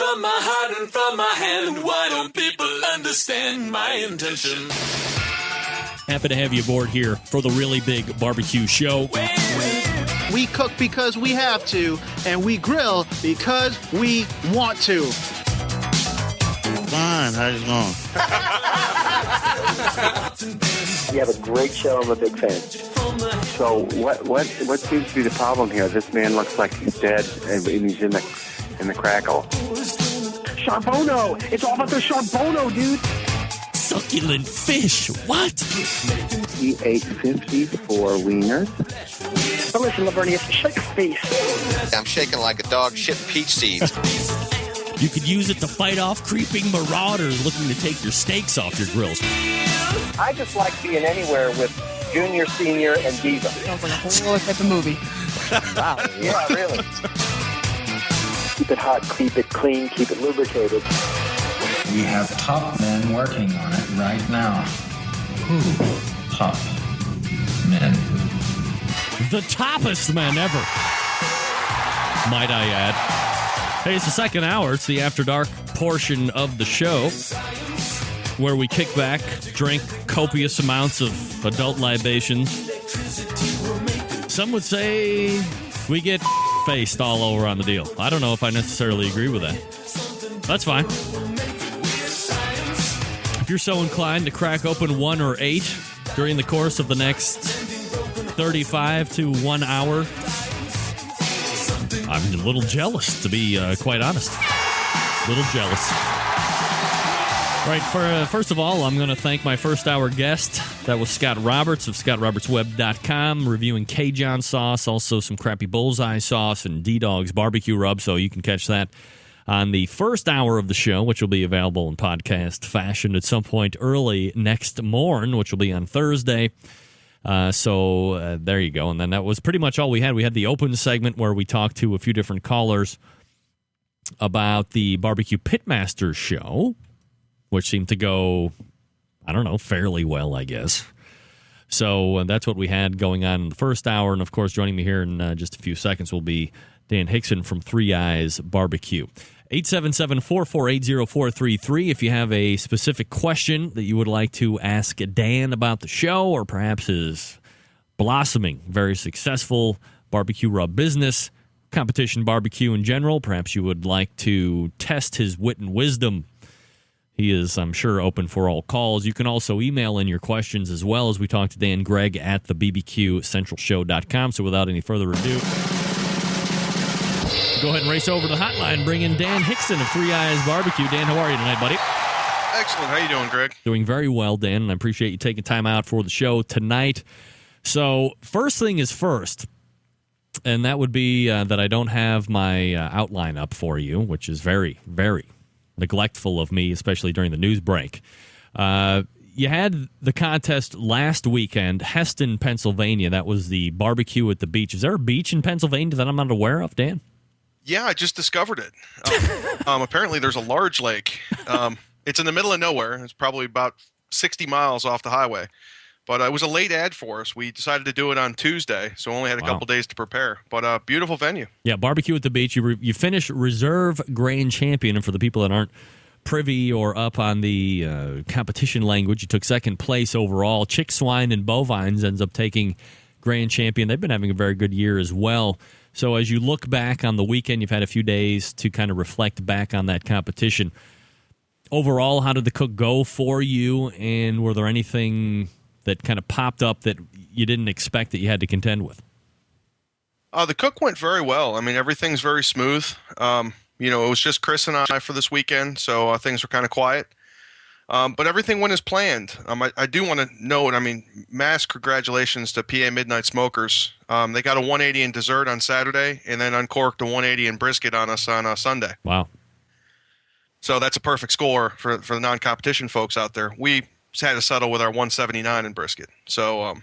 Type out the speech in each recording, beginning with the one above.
from my heart and from my hand. Why don't people understand my intention? Happy to have you aboard here for the Really Big Barbecue Show. We cook because we have to, and we grill because we want to. Fine, how's it going? You have a great show. I'm a big fan. So what seems to be the problem here? This man looks like he's dead, and he's in the crackle. Charbono! It's all about the Charbono, dude! Succulent fish. What? He ate 54 wieners. But listen, Lavernius, shut your face. I'm shaking like a dog shit peach seeds. You could use it to fight off creeping marauders looking to take your steaks off your grills. I just like being anywhere with Junior, Senior, and Diva. Sounds like a whole other type of movie. Wow. Yeah, really. Keep it hot, keep it clean, keep it lubricated. We have top men working on it right now. Who? Top men. The toppest men ever, might I add. Hey, it's the second hour. It's the After Dark portion of the show where we kick back, drink copious amounts of adult libations. Some would say we get faced all over on the deal. I don't know if I necessarily agree with that. That's fine. If you're so inclined to crack open 1 or 8 during the course of the next 35 to 1 hour, I'm a little jealous, to be quite honest. A little jealous. Right, first of all, I'm going to thank my first hour guest. That was Scott Roberts of ScottRobertsWeb.com, reviewing Cajun sauce, also some crappy bullseye sauce and D-Dog's barbecue rub, so you can catch that on the first hour of the show, which will be available in podcast fashion at some point early next morn, which will be on Thursday. So there you go. And then that was pretty much all we had. We had the open segment where we talked to a few different callers about the Barbecue Pitmasters show, which seemed to go, I don't know, fairly well, I guess. So that's what we had going on in the first hour. And, of course, joining me here in just a few seconds will be Dan Hixon from Three Eyes Barbecue. 877-448-0433 if you have a specific question that you would like to ask Dan about the show, or perhaps his blossoming, very successful barbecue rub business, competition barbecue in general. Perhaps you would like to test his wit and wisdom. He is, I'm sure, open for all calls. You can also email in your questions as well as we talk to Dan Gregg at the bbqcentralshow.com. So without any further ado, go ahead and race over to the hotline. Bring in Dan Hixon of Three Eyes Barbecue. Dan, how are you tonight, buddy? Excellent. How you doing, Greg? Doing very well, Dan, and I appreciate you taking time out for the show tonight. So first thing is first, and that would be that I don't have my outline up for you, which is very, very neglectful of me, especially during the news break. You had the contest last weekend, Hixon, Pennsylvania. That was the barbecue at the beach. Is there a beach in Pennsylvania that I'm not aware of, Dan? Yeah, I just discovered it. Apparently, there's a large lake. It's in the middle of nowhere. It's probably about 60 miles off the highway. But it was a late ad for us. We decided to do it on Tuesday, so only had a couple days to prepare. But beautiful venue. Yeah, barbecue at the beach. You finished reserve grand champion, and for the people that aren't privy or up on the competition language, you took second place overall. Chick, swine, and bovines ends up taking grand champion. They've been having a very good year as well. So as you look back on the weekend, you've had a few days to kind of reflect back on that competition. Overall, how did the cook go for you, and were there anything that kind of popped up that you didn't expect that you had to contend with? The cook went very well. I mean, everything's very smooth. It was just Chris and I for this weekend, so things were kind of quiet. But everything went as planned. I do want to note, mass congratulations to PA Midnight Smokers. They got a 180 in dessert on Saturday and then uncorked a 180 in brisket on us on Sunday. Wow. So that's a perfect score for the non-competition folks out there. We had to settle with our 179 in brisket. So,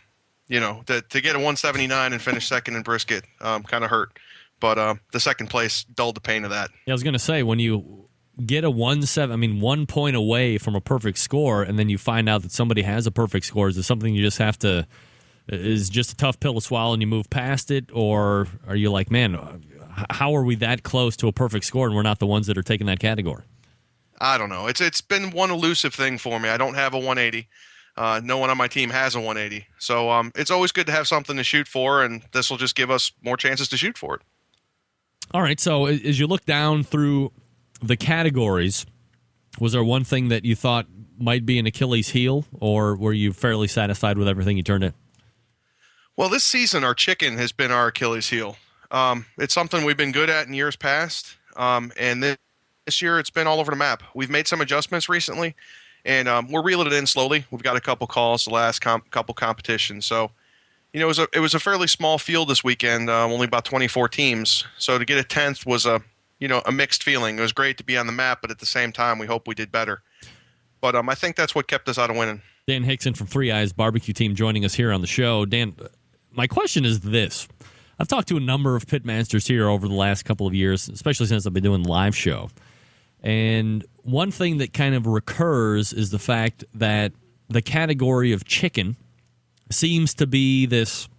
to get a 179 and finish second in brisket kind of hurt. But the second place dulled the pain of that. Yeah, I was going to say, when you get a 1 point away from a perfect score, and then you find out that somebody has a perfect score, is it something you just have to, is just a tough pill to swallow and you move past it? Or are you like, man, how are we that close to a perfect score and we're not the ones that are taking that category? I don't know. It's been one elusive thing for me. I don't have a 180. No one on my team has a 180. So it's always good to have something to shoot for, and this will just give us more chances to shoot for it. All right, so as you look down through the categories, was there one thing that you thought might be an Achilles heel, or were you fairly satisfied with everything you turned in? Well, this season, our chicken has been our Achilles heel. It's something we've been good at in years past, and this year it's been all over the map. We've made some adjustments recently, and we're reeling it in slowly. We've got a couple calls the last couple competitions. So, it was a fairly small field this weekend, only about 24 teams. So to get a 10th was a mixed feeling. It was great to be on the map, but at the same time, we hope we did better. But I think that's what kept us out of winning. Dan Hixon from Three Eyes Barbecue Team joining us here on the show. Dan, my question is this. I've talked to a number of pitmasters here over the last couple of years, especially since I've been doing the live show. And one thing that kind of recurs is the fact that the category of chicken seems to be this,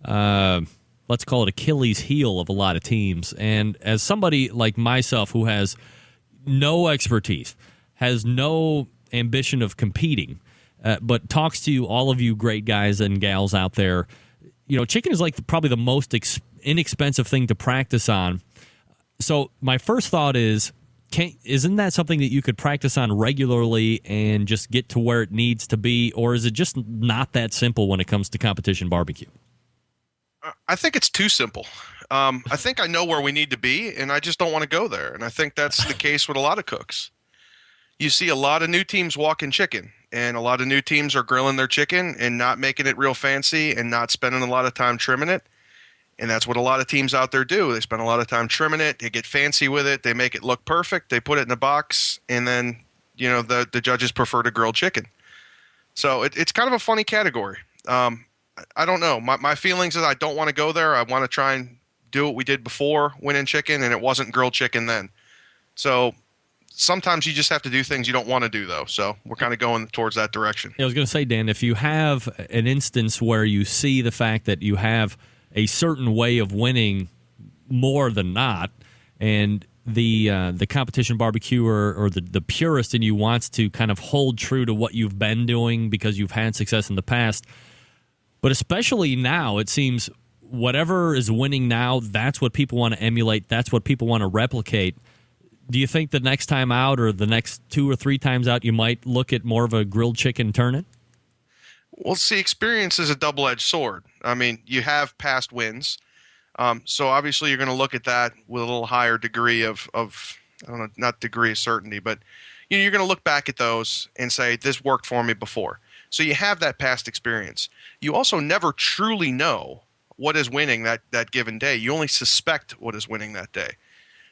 let's call it Achilles heel of a lot of teams. And as somebody like myself who has no expertise, has no ambition of competing, but talks to all of you great guys and gals out there, chicken is like probably the most inexpensive thing to practice on. So my first thought is, isn't that something that you could practice on regularly and just get to where it needs to be, or is it just not that simple when it comes to competition barbecue? I think it's too simple. I think I know where we need to be, and I just don't want to go there. And I think that's the case with a lot of cooks. You see a lot of new teams walking chicken, and a lot of new teams are grilling their chicken and not making it real fancy and not spending a lot of time trimming it. And that's what a lot of teams out there do. They spend a lot of time trimming it. They get fancy with it. They make it look perfect. They put it in a box, and then the judges prefer to grilled chicken. So it's kind of a funny category. I don't know. My feelings is I don't want to go there. I want to try and do what we did before winning chicken, and it wasn't grilled chicken then. So sometimes you just have to do things you don't want to do, though. So we're kind of going towards that direction. I was going to say, Dan, if you have an instance where you see the fact that you have a certain way of winning more than not, and the competition barbecuer or the purist in you wants to kind of hold true to what you've been doing because you've had success in the past. But especially now, it seems whatever is winning now, that's what people want to emulate. That's what people want to replicate. Do you think the next time out or the next 2 or 3 times out, you might look at more of a grilled chicken turn-in? Well, see, experience is a double-edged sword. I mean, you have past wins. So obviously you're going to look at that with a little higher degree of I don't know, not degree of certainty, but you're going to look back at those and say, this worked for me before. So you have that past experience. You also never truly know what is winning that given day. You only suspect what is winning that day.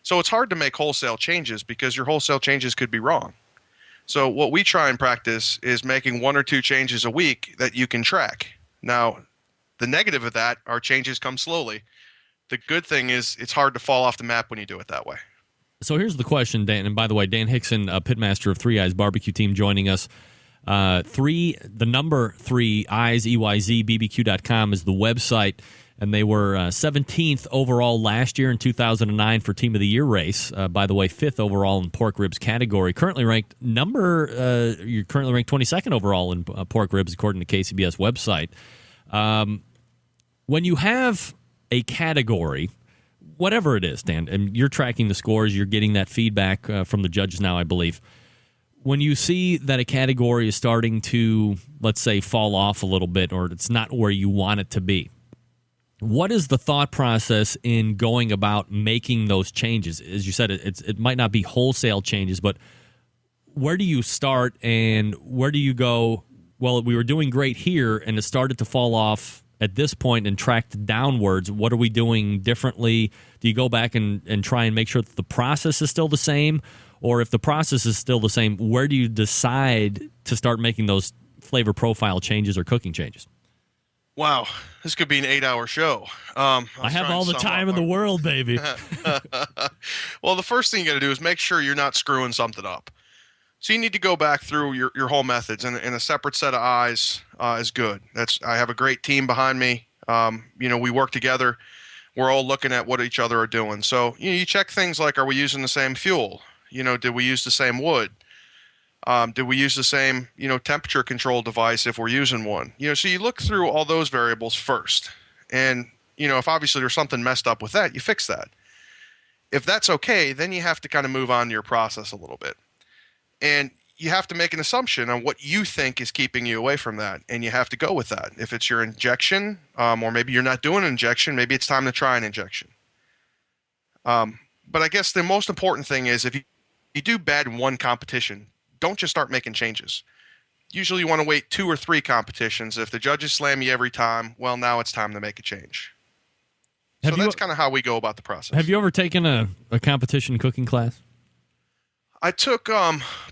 So it's hard to make wholesale changes because your wholesale changes could be wrong. So what we try and practice is making 1 or 2 changes a week that you can track. Now, the negative of that are changes come slowly. The good thing is it's hard to fall off the map when you do it that way. So here's the question, Dan. And by the way, Dan Hixon, pitmaster of Three Eyes Barbecue Team, joining us. The number 3 Eyes, EYZ, BBQ.com is the website. And they were 17th overall last year in 2009 for Team of the Year race. By the way, 5th overall in pork ribs category. You're currently ranked 22nd overall in pork ribs according to KCBS website. When you have a category, whatever it is, Dan, and you're tracking the scores, you're getting that feedback from the judges now, I believe. When you see that a category is starting to, let's say, fall off a little bit, or it's not where you want it to be, what is the thought process in going about making those changes? As you said, it might not be wholesale changes, but where do you start and where do you go, well, we were doing great here and it started to fall off at this point and tracked downwards. What are we doing differently? Do you go back and try and make sure that the process is still the same? Or if the process is still the same, where do you decide to start making those flavor profile changes or cooking changes? Wow, this could be an 8-hour show. I have all the time in the world, baby. Well, the first thing you got to do is make sure you're not screwing something up. So you need to go back through your whole methods, and a separate set of eyes is good. I have a great team behind me. We work together. we're all looking at what each other are doing. So you check things like, are we using the same fuel? Did we use the same wood? Did we use the same, temperature control device if we're using one? So you look through all those variables first. And, if obviously there's something messed up with that, you fix that. If that's okay, then you have to kind of move on to your process a little bit. And you have to make an assumption on what you think is keeping you away from that. And you have to go with that. If it's your injection, or maybe you're not doing an injection, maybe it's time to try an injection. But I guess the most important thing is if you do bad in one competition, don't just start making changes. Usually you want to wait 2 or 3 competitions. If the judges slam you every time, well, now it's time to make a change. So that's kind of how we go about the process. Have you ever taken a competition cooking class? I took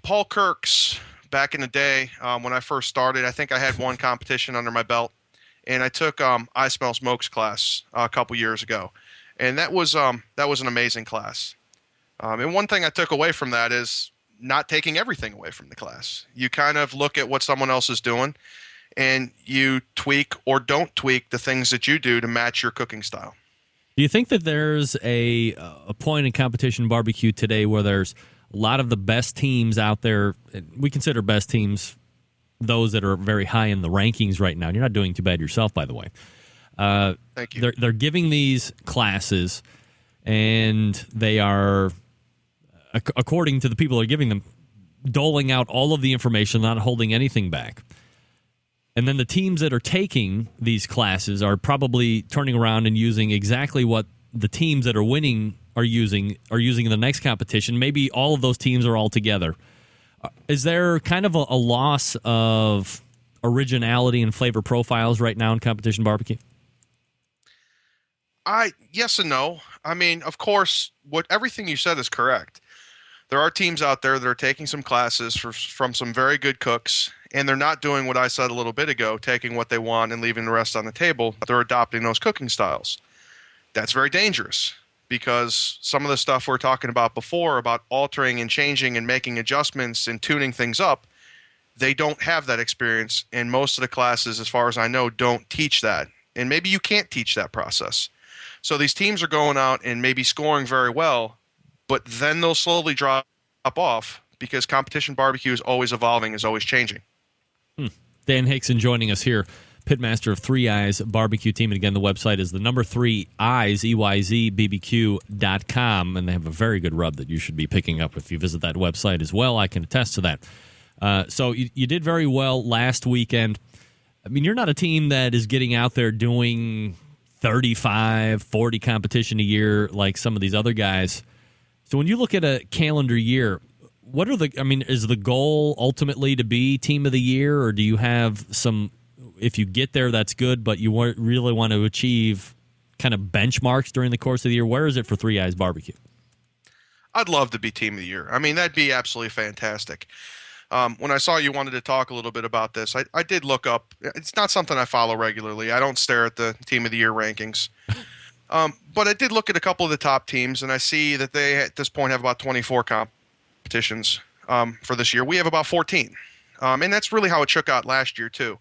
Paul Kirk's back in the day when I first started. I think I had one competition under my belt. And I took I Smell Smoke's class a couple years ago. And that was an amazing class. And one thing I took away from that is not taking everything away from the class. You kind of look at what someone else is doing, and you tweak or don't tweak the things that you do to match your cooking style. Do you think that there's a point in competition barbecue today where there's a lot of the best teams out there? We consider best teams those that are very high in the rankings right now. And you're not doing too bad yourself, by the way. Thank you. They're giving these classes, and they are, according to the people who are giving them, doling out all of the information, not holding anything back. And then the teams that are taking these classes are probably turning around and using exactly what the teams that are winning are using in the next competition. Maybe all of those teams are all together. Is there kind of a loss of originality and flavor profiles right now in competition barbecue? Yes and no. I mean, of course, everything you said is correct. There are teams out there that are taking some classes from some very good cooks, and they're not doing what I said a little bit ago, taking what they want and leaving the rest on the table. They're adopting those cooking styles. That's very dangerous because some of the stuff we're talking about before, about altering and changing and making adjustments and tuning things up, they don't have that experience, and most of the classes, as far as I know, don't teach that. And maybe you can't teach that process. So these teams are going out and maybe scoring very well, but then they'll slowly drop off because competition barbecue is always evolving, is always changing. Dan Hixon joining us here, pitmaster of 3 Eyes Barbecue Team. And again, the website is the number 3 Eyes, EYZBBQ.com. And they have a very good rub that you should be picking up if you visit that website as well. I can attest to that. So you did very well last weekend. I mean, you're not a team that is getting out there doing 35, 40 competition a year like some of these other guys. So when you look at a calendar year, is the goal ultimately to be team of the year, or do you have some, if you get there, that's good, but you really want to achieve kind of benchmarks during the course of the year? Where is it for 3 Eyes Barbecue? I'd love to be team of the year. I mean, that'd be absolutely fantastic. When I saw you wanted to talk a little bit about this, I did look up. It's not something I follow regularly. I don't stare at the team of the year rankings. But I did look at a couple of the top teams, and I see that they, at this point, have about 24 competitions for this year. We have about 14. And that's really how it shook out last year, too.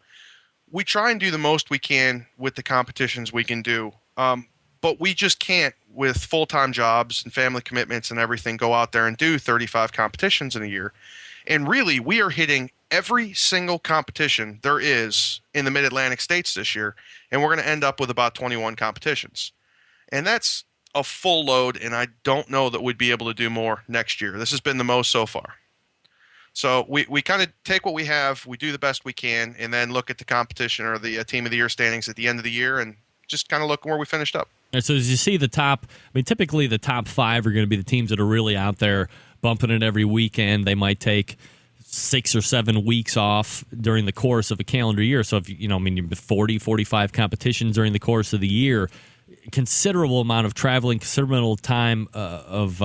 We try and do the most we can with the competitions we can do. But we just can't, with full-time jobs and family commitments and everything, go out there and do 35 competitions in a year. And really, we are hitting every single competition there is in the Mid-Atlantic states this year, and we're going to end up with about 21 competitions. And that's a full load, and I don't know that we'd be able to do more next year. This has been the most so far. So we kind of take what we have, we do the best we can, and then look at the competition or the team of the year standings at the end of the year and just kind of look where we finished up. And so as you see the top, I mean, typically the top 5 are going to be the teams that are really out there bumping it every weekend. They might take 6 or 7 weeks off during the course of a calendar year. So if you 40, 45 competitions during the course of the year, considerable amount of traveling, considerable time of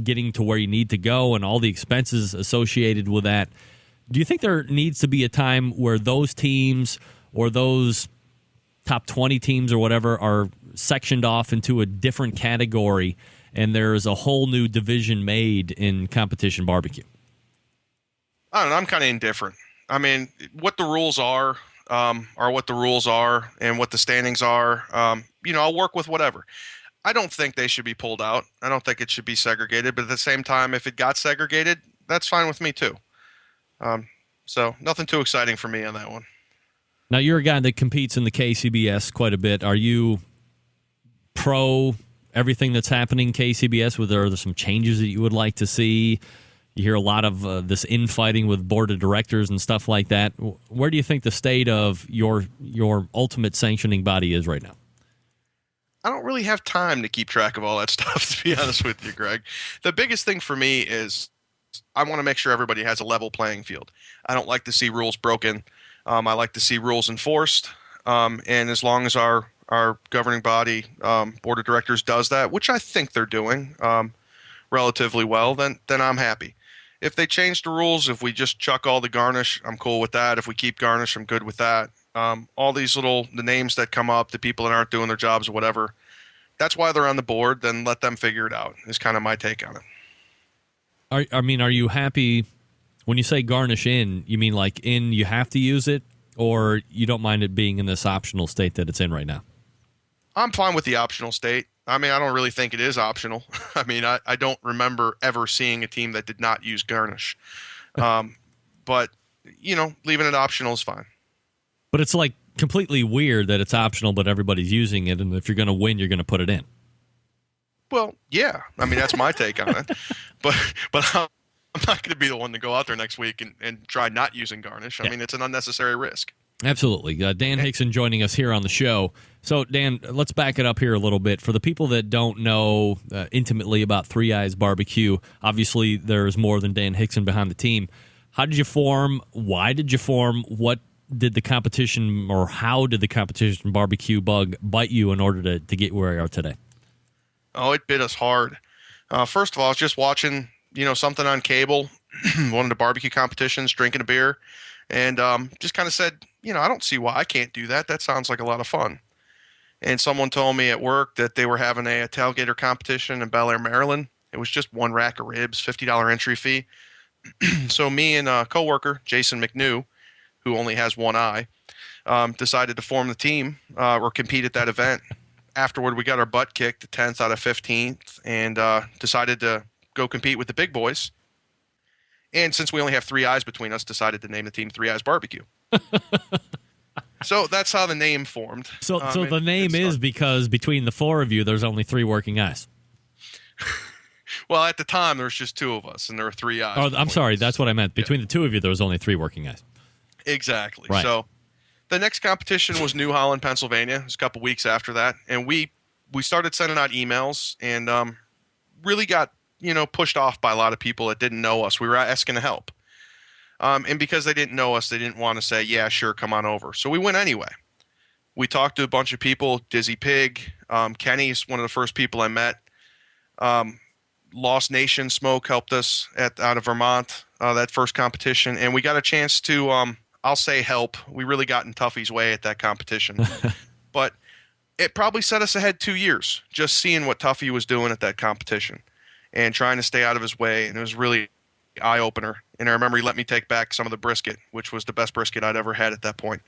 getting to where you need to go and all the expenses associated with that. Do you think there needs to be a time where those teams or those top 20 teams or whatever are sectioned off into a different category and there's a whole new division made in competition barbecue? I don't know. I'm kind of indifferent. I mean, what the rules are what the rules are, and what the standings are. I'll work with whatever. I don't think they should be pulled out. I don't think it should be segregated. But at the same time, if it got segregated, that's fine with me too. So nothing too exciting for me on that one. Now, you're a guy that competes in the KCBS quite a bit. Are you pro everything that's happening KCBS? Are there some changes that you would like to see? You hear a lot of this infighting with board of directors and stuff like that. Where do you think the state of your ultimate sanctioning body is right now? I don't really have time to keep track of all that stuff, to be honest with you, Greg. The biggest thing for me is I want to make sure everybody has a level playing field. I don't like to see rules broken. I like to see rules enforced. And as long as our governing body, board of directors, does that, which I think they're doing relatively well, then I'm happy. If they change the rules, if we just chuck all the garnish, I'm cool with that. If we keep garnish, I'm good with that. All these the names that come up, the people that aren't doing their jobs or whatever, that's why they're on the board. Then let them figure it out is kind of my take on it. Are you happy when you say garnish in, you mean like you have to use it, or you don't mind it being in this optional state that it's in right now? I'm fine with the optional state. I mean, I don't really think it is optional. I mean, I don't remember ever seeing a team that did not use garnish. But, leaving it optional is fine. But it's like completely weird that it's optional, but everybody's using it, and if you're going to win, you're going to put it in. Well, yeah. I mean, that's my take on it. But I'm not going to be the one to go out there next week and try not using garnish. I mean, it's an unnecessary risk. Absolutely. Dan Hixon joining us here on the show. So, Dan, let's back it up here a little bit. For the people that don't know intimately about Three Eyes Barbecue, obviously there's more than Dan Hixon behind the team. How did you form? Why did you form? What did the competition, or how did the competition barbecue bug bite you in order to get where you are today? Oh, it bit us hard. First of all, I was just watching, something on cable, one of the barbecue competitions, drinking a beer, and just kind of said, I don't see why I can't do that. That sounds like a lot of fun. And someone told me at work that they were having a tailgater competition in Bel Air, Maryland. It was just one rack of ribs, $50 entry fee. So me and a coworker, Jason McNew, who only has one eye, decided to form the team or compete at that event. Afterward, we got our butt kicked to 10th out of 15th and decided to go compete with the big boys. And since we only have three eyes between us, decided to name the team Three Eyes Barbecue. So that's how the name formed. So the name is because between the four of you, there's only three working eyes. Well, at the time, there was just two of us, and there were three eyes. Oh, I'm sorry. That's what I meant. Between the two of you, there was only three working eyes. Exactly. Right. So the next competition was New Holland, Pennsylvania. It was a couple weeks after that. And we started sending out emails and really got, pushed off by a lot of people that didn't know us. We were asking to help. And because they didn't know us, they didn't want to say, yeah, sure, come on over. So we went anyway. We talked to a bunch of people, Dizzy Pig. Kenny's one of the first people I met. Lost Nation Smoke helped us out of Vermont, that first competition. And we got a chance to, I'll say help. We really got in Tuffy's way at that competition. But it probably set us ahead 2 years, just seeing what Tuffy was doing at that competition and trying to stay out of his way. And it was really eye-opener. And I remember he let me take back some of the brisket, which was the best brisket I'd ever had at that point.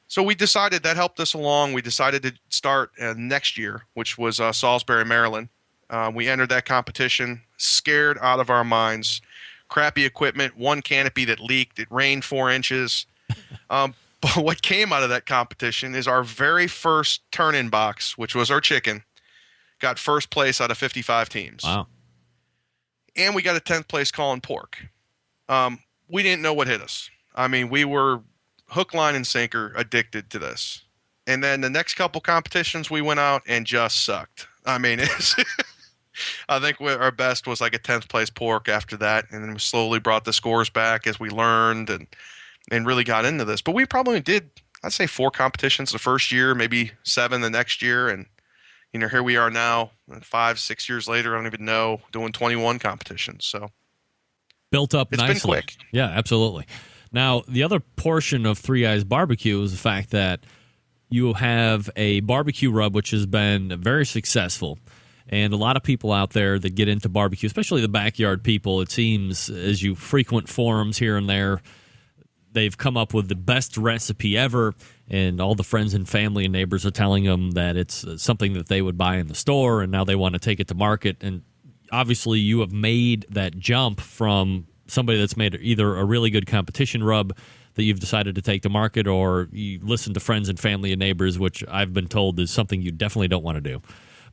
So we decided that helped us along. We decided to start next year, which was Salisbury, Maryland. We entered that competition scared out of our minds. Crappy equipment, one canopy that leaked. It rained 4 inches. But what came out of that competition is our very first turn-in box, which was our chicken, got first place out of 55 teams. Wow. And we got a 10th place calling pork. We didn't know what hit us. I mean, we were hook, line, and sinker addicted to this. And then the next couple competitions, we went out and just sucked. I mean, I think our best was like a 10th place pork after that. And then we slowly brought the scores back as we learned and really got into this. But we probably did, I'd say 4 competitions the first year, maybe 7 the next year. And, here we are now, 5-6 years later, I don't even know, doing 21 competitions. So built up nicely. It's been quick. Yeah, absolutely. Now, the other portion of Three Eyes Barbecue is the fact that you have a barbecue rub, which has been very successful. And a lot of people out there that get into barbecue, especially the backyard people, it seems, as you frequent forums here and there, they've come up with the best recipe ever. and all the friends and family and neighbors are telling them that it's something that they would buy in the store, and now they want to take it to market. And obviously you have made that jump from somebody that's made either a really good competition rub that you've decided to take to market, or you listen to friends and family and neighbors, which I've been told is something you definitely don't want to do.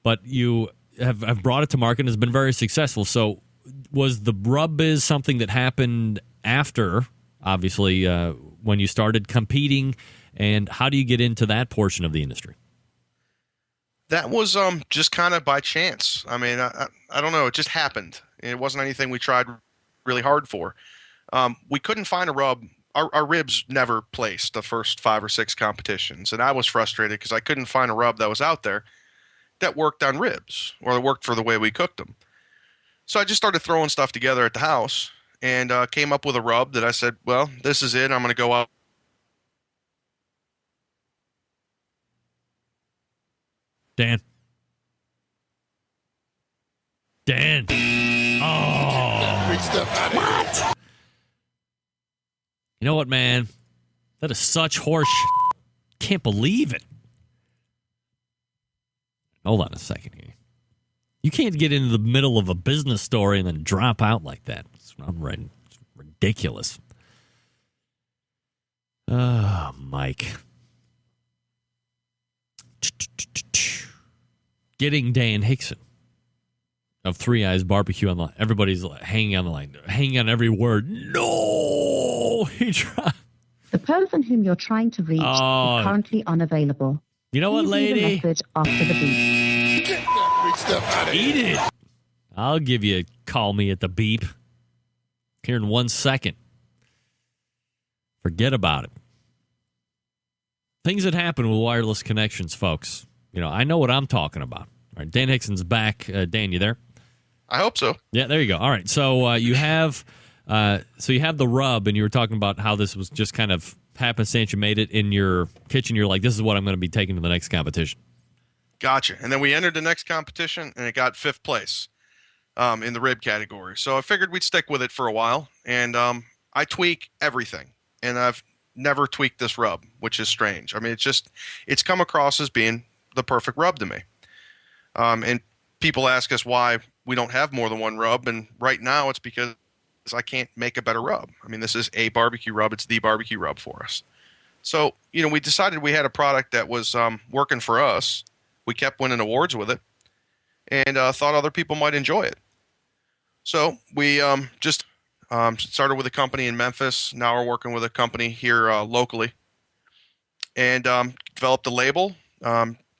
But you have brought it to market and has been very successful. So was the rub biz something that happened after, obviously, when you started competing, and how do you get into that portion of the industry? That was just kind of by chance. I mean, I don't know. It just happened. It wasn't anything we tried really hard for. We couldn't find a rub. Our ribs never placed the first 5 or 6 competitions, and I was frustrated because I couldn't find a rub that was out there that worked on ribs or that worked for the way we cooked them. So I just started throwing stuff together at the house and came up with a rub that I said, well, this is it. I'm going to go out. Dan. Oh. What? You know what, man? That is such horse shit. Can't believe it. Hold on a second here. You can't get into the middle of a business story and then drop out like that. It's ridiculous. Oh, Mike. Getting Dan Hixon of Three Eyes Barbecue on the line. Everybody's hanging on the line, hanging on every word. No, he tried. The person whom you're trying to reach is currently unavailable. You know what, Please leave lady? a message after the beep. Get that big stuff out of Eat here. it. I'll give you a call me at the beep here in 1 second. Forget about it. Things that happen with wireless connections, folks. You know, I know what I'm talking about. All right, Dan Hickson's back. Dan, you there? I hope so. Yeah, there you go. All right, so you have the rub, and you were talking about how this was just kind of happenstance. You made it in your kitchen. You're like, this is what I'm going to be taking to the next competition. Gotcha. And then we entered the next competition, and it got 5th place in the rib category. So I figured we'd stick with it for a while, and I tweak everything, and I've never tweaked this rub, which is strange. I mean, it's come across as being the perfect rub to me. And people ask us why we don't have more than one rub, and right now it's because I can't make a better rub. I mean, this is a barbecue rub. It's the barbecue rub for us. So, you know, we decided we had a product that was working for us. We kept winning awards with it, and thought other people might enjoy it. So we just started with a company in Memphis. Now we're working with a company here locally, and developed a label,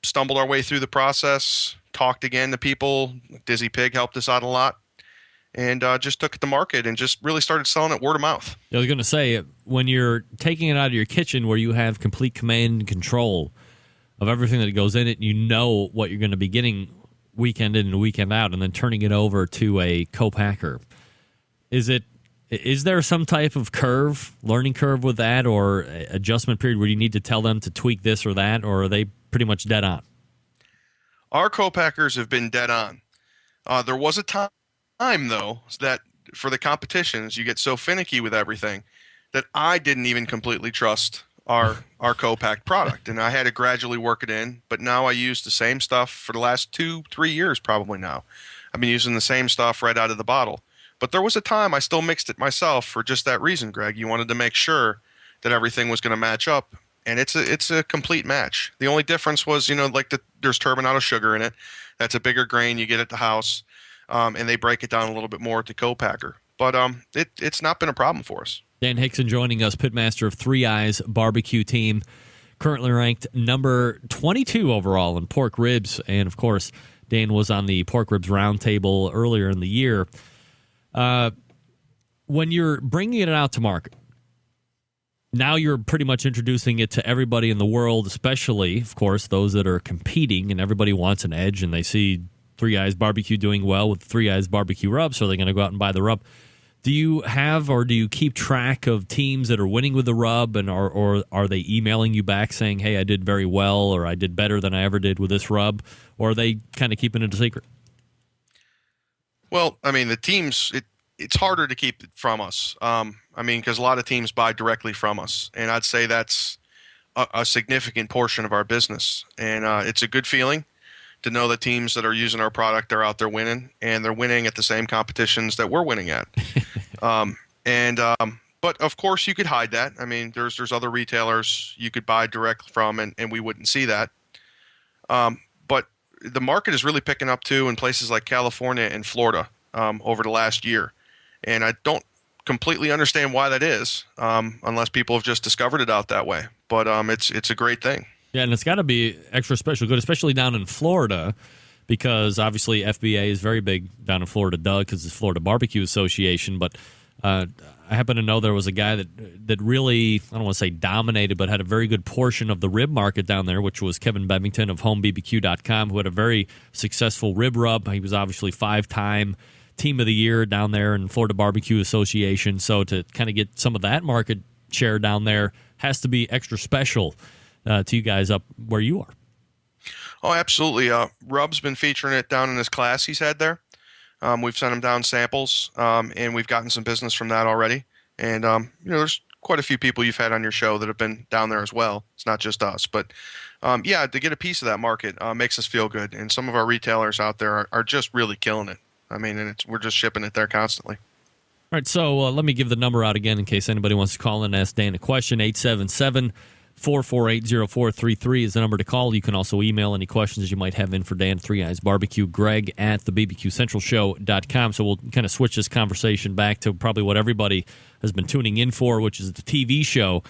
stumbled our way through the process, talked again to people. Dizzy Pig helped us out a lot, and just took it to market and just really started selling it word of mouth. I was going to say, when you're taking it out of your kitchen where you have complete command and control of everything that goes in it, you know what you're going to be getting weekend in and weekend out, and then turning it over to a co-packer. Is there some type of learning curve with that, or adjustment period where you need to tell them to tweak this or that, or are they pretty much dead on? Our co-packers have been dead on. There was a time, though, that for the competitions, you get so finicky with everything that I didn't even completely trust our co-packed product, and I had to gradually work it in. But now I use the same stuff for the last 2-3 years probably now. I've been using the same stuff right out of the bottle. But there was a time I still mixed it myself for just that reason, Greg. You wanted to make sure that everything was going to match up, and it's a complete match. The only difference was, you know, like there's turbinado sugar in it. That's a bigger grain you get at the house, and they break it down a little bit more at the co-packer. But it's not been a problem for us. Dan Hixon joining us, pitmaster of Three Eyes Barbecue Team, currently ranked number 22 overall in pork ribs. And, of course, Dan was on the pork ribs roundtable earlier in the year. When you're bringing it out to market, now you're pretty much introducing it to everybody in the world, especially, of course, those that are competing, and everybody wants an edge, and they see Three Eyes Barbecue doing well with Three Eyes Barbecue rub, so they're going to go out and buy the rub. Do you have, or do you keep track of teams that are winning with the rub, and or are they emailing you back saying, hey, I did very well, or I did better than I ever did with this rub, or are they kind of keeping it a secret? Well, I mean, the teams, it's harder to keep it from us. I mean, because a lot of teams buy directly from us, and I'd say that's a significant portion of our business, and it's a good feeling to know that teams that are using our product are out there winning, and they're winning at the same competitions that we're winning at. But of course, you could hide that. I mean, there's other retailers you could buy direct from, and we wouldn't see that. But the market is really picking up too in places like California and Florida over the last year, and I don't completely understand why that is, unless people have just discovered it out that way. But it's a great thing. Yeah, and it's got to be extra special good, especially down in Florida, because obviously FBA is very big down in Florida, because it's Florida Barbecue Association. But I happen to know there was a guy that really, I don't want to say dominated, but had a very good portion of the rib market down there, which was Kevin Bevington of HomeBBQ.com, who had a very successful rib rub. He was obviously 5-time Team of the Year down there in Florida Barbecue Association. So to kind of get some of that market share down there has to be extra special to you guys up where you are. Oh, absolutely. Rub's been featuring it down in his class he's had there. We've sent him down samples, and we've gotten some business from that already. And, there's quite a few people you've had on your show that have been down there as well. It's not just us. But, to get a piece of that market makes us feel good. And some of our retailers out there are just really killing it. I mean, and we're just shipping it there constantly. All right, so let me give the number out again in case anybody wants to call in and ask Dan a question. 877-448-0433 is the number to call. You can also email any questions you might have in for Dan, 3 Eyes Barbecue, Greg at thebbqcentralshow.com. So we'll kind of switch this conversation back to probably what everybody has been tuning in for, which is the TV show.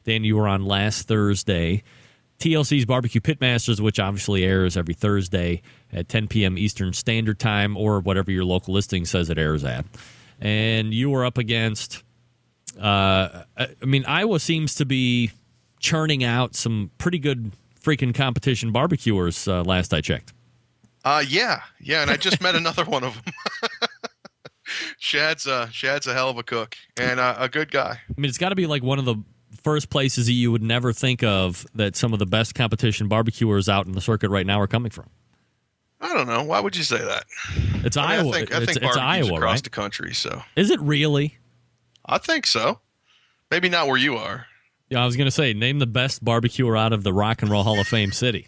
Dan, you were on last Thursday. TLC's Barbecue Pitmasters, which obviously airs every Thursday at 10 p.m. Eastern Standard Time, or whatever your local listing says it airs at. And you were up against, Iowa seems to be churning out some pretty good freaking competition barbecuers last I checked. Yeah, and I just met another one of them. Shad's a hell of a cook and a good guy. I mean, it's got to be like one of the first places that you would never think of that some of the best competition barbecuers out in the circuit right now are coming from. I don't know. Why would you say that? It's Iowa. I think it's Iowa, across right? the country. So is it really? I think so. Maybe not where you are. Yeah, I was going to say, name the best barbecuer out of the Rock and Roll Hall of Fame city.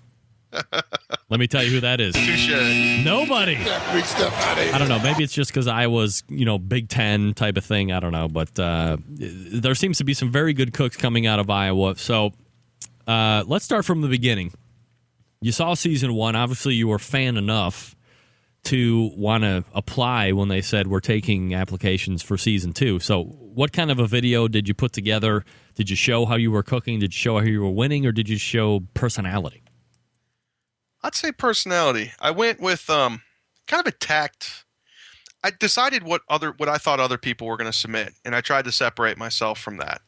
Let me tell you who that is. Touché. Nobody. I don't know. Maybe it's just because Iowa's, Big Ten type of thing. I don't know. But there seems to be some very good cooks coming out of Iowa. So let's start from the beginning. You saw season 1. Obviously, you were fan enough to want to apply when they said we're taking applications for season 2. So what kind of a video did you put together? Did you show how you were cooking? Did you show how you were winning? Or did you show personality? I'd say personality. I went with kind of a tact. I decided what I thought other people were going to submit, and I tried to separate myself from that.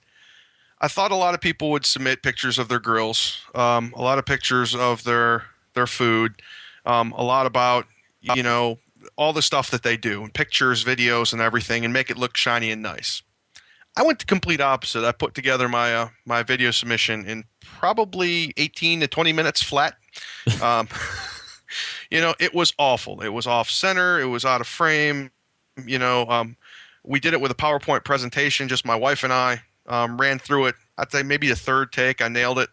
I thought a lot of people would submit pictures of their grills, a lot of pictures of their food, a lot about all the stuff that they do, and pictures, videos, and everything, and make it look shiny and nice. I went the complete opposite. I put together my my video submission in probably 18 to 20 minutes flat. It was awful. It was off center. It was out of frame. We did it with a PowerPoint presentation. Just my wife and I ran through it. I'd say maybe the third take, I nailed it.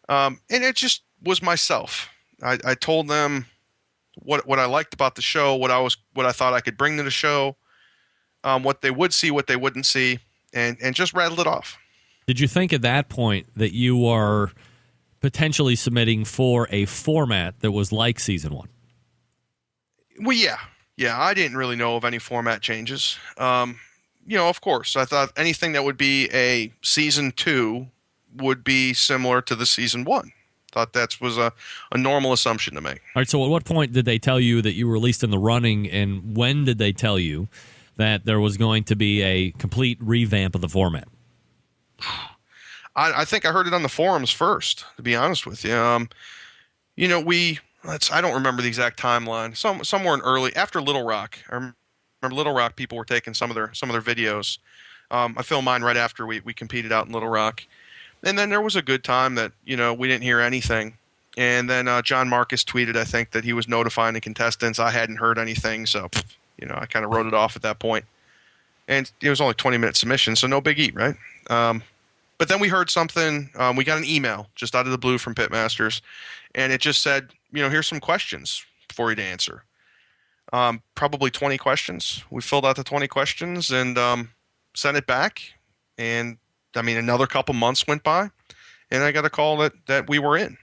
And it just was myself. I told them what I liked about the show, what I thought I could bring to the show, what they would see, what they wouldn't see, and just rattled it off. Did you think at that point that you are potentially submitting for a format that was like season 1? Well, yeah. I didn't really know of any format changes. Of course, I thought anything that would be a season 2 would be similar to the season 1. Thought that was a normal assumption to make. All right. So, at what point did they tell you that you were released in the running, and when did they tell you that there was going to be a complete revamp of the format? I think I heard it on the forums first, to be honest with you. I don't remember the exact timeline. Somewhere in early after Little Rock. I remember Little Rock people were taking some of their videos. I filmed mine right after we competed out in Little Rock, and then there was a good time that we didn't hear anything, and then John Marcus tweeted, I think, that he was notifying the contestants. I hadn't heard anything, so I kind of wrote it off at that point. And it was only 20-minute submission, so no big eat, right? But then we heard something. We got an email just out of the blue from Pitmasters, and it just said, here's some questions for you to answer. Probably 20 questions. We filled out the 20 questions and sent it back. And, another couple months went by, and I got a call that we were in.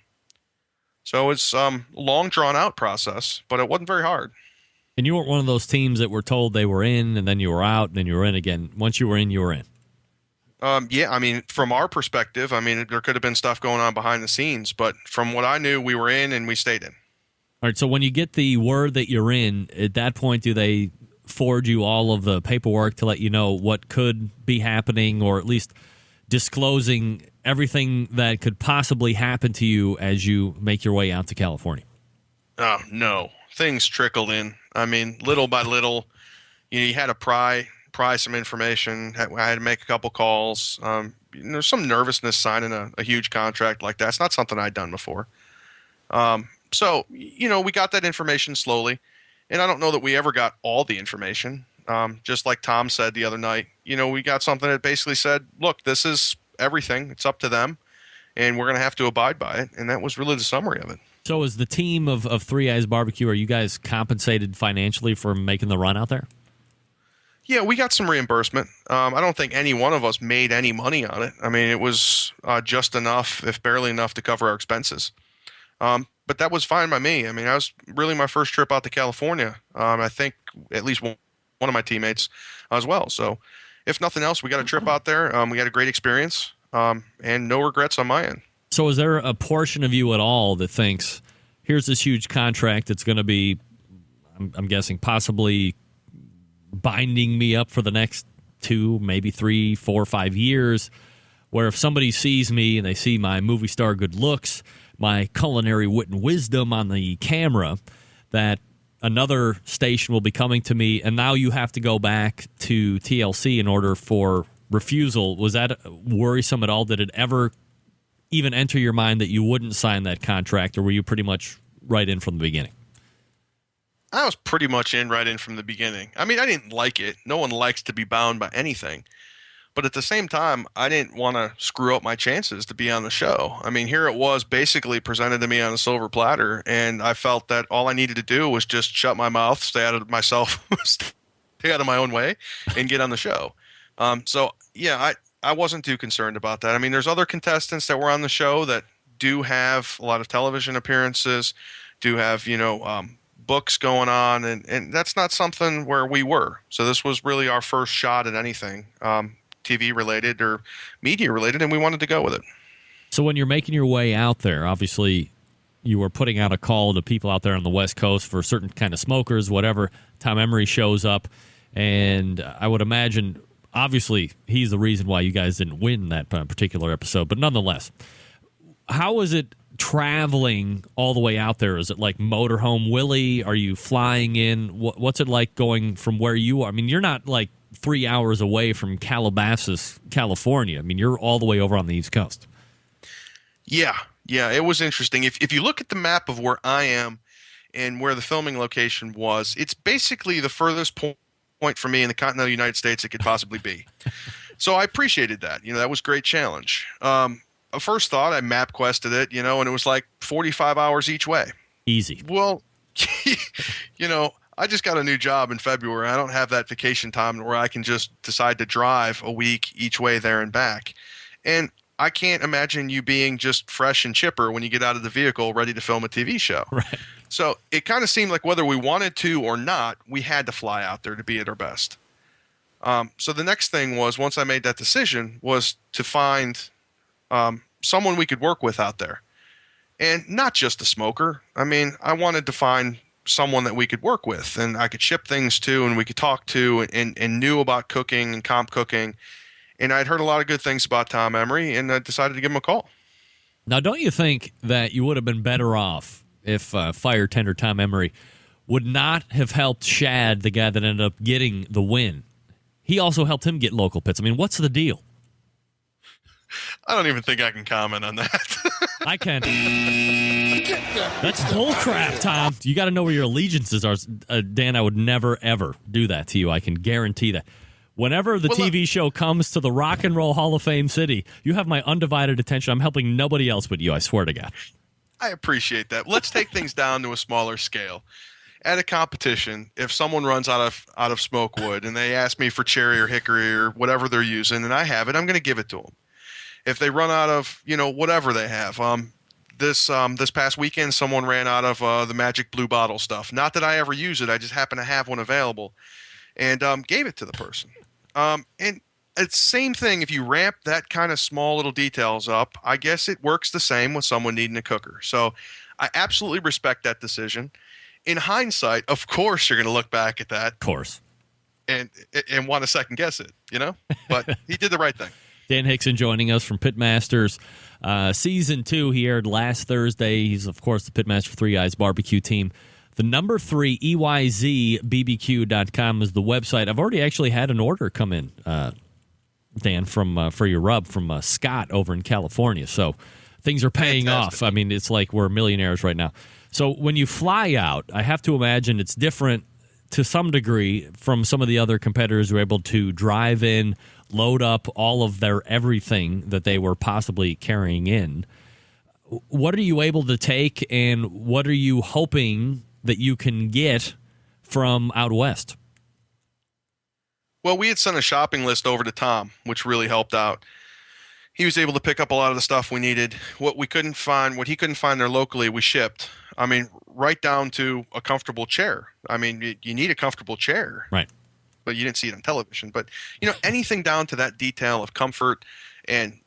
So it's a long, drawn-out process, but it wasn't very hard. And you weren't one of those teams that were told they were in, and then you were out, and then you were in again. Once you were in, you were in. Yeah, from our perspective, there could have been stuff going on behind the scenes, but from what I knew, we were in and we stayed in. All right, so when you get the word that you're in, at that point, do they forward you all of the paperwork to let you know what could be happening, or at least disclosing everything that could possibly happen to you as you make your way out to California? Oh, no. Things trickled in. Little by little, you had to pry some information. I had to make a couple calls. There's some nervousness signing a huge contract like that. It's not something I'd done before. So, we got that information slowly, and I don't know that we ever got all the information. Just like Tom said the other night, we got something that basically said, look, this is everything. It's up to them, and we're going to have to abide by it. And that was really the summary of it. So as the team of Three Eyes Barbecue, are you guys compensated financially for making the run out there? Yeah, we got some reimbursement. I don't think any one of us made any money on it. It was just enough, if barely enough, to cover our expenses. But that was fine by me. That was really my first trip out to California. I think at least one of my teammates as well. So if nothing else, we got a trip out there. We had a great experience, and no regrets on my end. So is there a portion of you at all that thinks, here's this huge contract that's going to be, I'm guessing, possibly binding me up for the next 2, maybe 3, 4, 5 years, where if somebody sees me and they see my movie star good looks, my culinary wit and wisdom on the camera, that another station will be coming to me, and now you have to go back to TLC in order for refusal? Was that worrisome at all? Did it ever even enter your mind that you wouldn't sign that contract, or were you pretty much right in from the beginning? I was pretty much in right in from the beginning. I didn't like it. No one likes to be bound by anything. But at the same time, I didn't want to screw up my chances to be on the show. Here it was basically presented to me on a silver platter, and I felt that all I needed to do was just shut my mouth, stay out of myself, stay out of my own way, and get on the show. So, yeah, I wasn't too concerned about that. There's other contestants that were on the show that do have a lot of television appearances, do have, books going on, and that's not something where we were. So this was really our first shot at anything TV related or media related, and we wanted to go with it. So when you're making your way out there, obviously you were putting out a call to people out there on the West Coast for certain kind of smokers, whatever. Tom Emery shows up, and I would imagine, obviously, he's the reason why you guys didn't win that particular episode, but nonetheless, how is it traveling all the way out there? Is it like Motorhome Willie? Are you flying in? What's it like going from where you are? You're not like 3 hours away from Calabasas, California. You're all the way over on the East Coast. Yeah, it was interesting. If you look at the map of where I am and where the filming location was, it's basically the furthest point for me in the continental United States it could possibly be. So I appreciated that. That was a great challenge. First thought, I map quested it, and it was like 45 hours each way. Easy. Well, I just got a new job in February. I don't have that vacation time where I can just decide to drive a week each way there and back. And I can't imagine you being just fresh and chipper when you get out of the vehicle ready to film a TV show. Right. So it kind of seemed like whether we wanted to or not, we had to fly out there to be at our best. So the next thing was, once I made that decision, was to find someone we could work with out there. And not just a smoker. I wanted to find someone that we could work with and I could ship things to and we could talk to and knew about cooking and comp cooking. And I'd heard a lot of good things about Tom Emery, and I decided to give him a call. Now, don't you think that you would have been better off if fire tender Tom Emery would not have helped Shad, the guy that ended up getting the win? He also helped him get local pits. What's the deal? I don't even think I can comment on that. I can. That's bullcrap, Tom. You got to know where your allegiances are. Dan, I would never, ever do that to you. I can guarantee that. Whenever the TV show comes to the Rock and Roll Hall of Fame city, you have my undivided attention. I'm helping nobody else but you, I swear to God. I appreciate that. Let's take things down to a smaller scale. At a competition, if someone runs out of smoke wood and they ask me for cherry or hickory or whatever they're using, and I have it, I'm going to give it to them. If they run out of whatever they have, this past weekend someone ran out of the Magic Blue Bottle stuff. Not that I ever use it, I just happen to have one available, and gave it to the person. And it's the same thing if you ramp that kind of small little details up. I guess it works the same with someone needing a cooker. So I absolutely respect that decision. In hindsight, of course, you're going to look back at that. Of course. And want to second guess it, But he did the right thing. Dan Hixon joining us from Pitmasters. Season 2, he aired last Thursday. He's, of course, the Pitmaster for Three Eyes barbecue team. The number 3, EYZBBQ.com is the website. I've already actually had an order come in, Dan, for your rub from Scott over in California. So things are paying off. I mean, it's like we're millionaires right now. So when you fly out, I have to imagine it's different to some degree from some of the other competitors who are able to drive in, load up all of their everything that they were possibly carrying in. What are you able to take, and what are you hoping that you can get from out west? Well, we had sent a shopping list over to Tom, which really helped out. He was able to pick up a lot of the stuff we needed. What he couldn't find there locally, we shipped. I mean, right down to a comfortable chair. I mean, you need a comfortable chair. Right. But you didn't see it on television. But, anything down to that detail of comfort and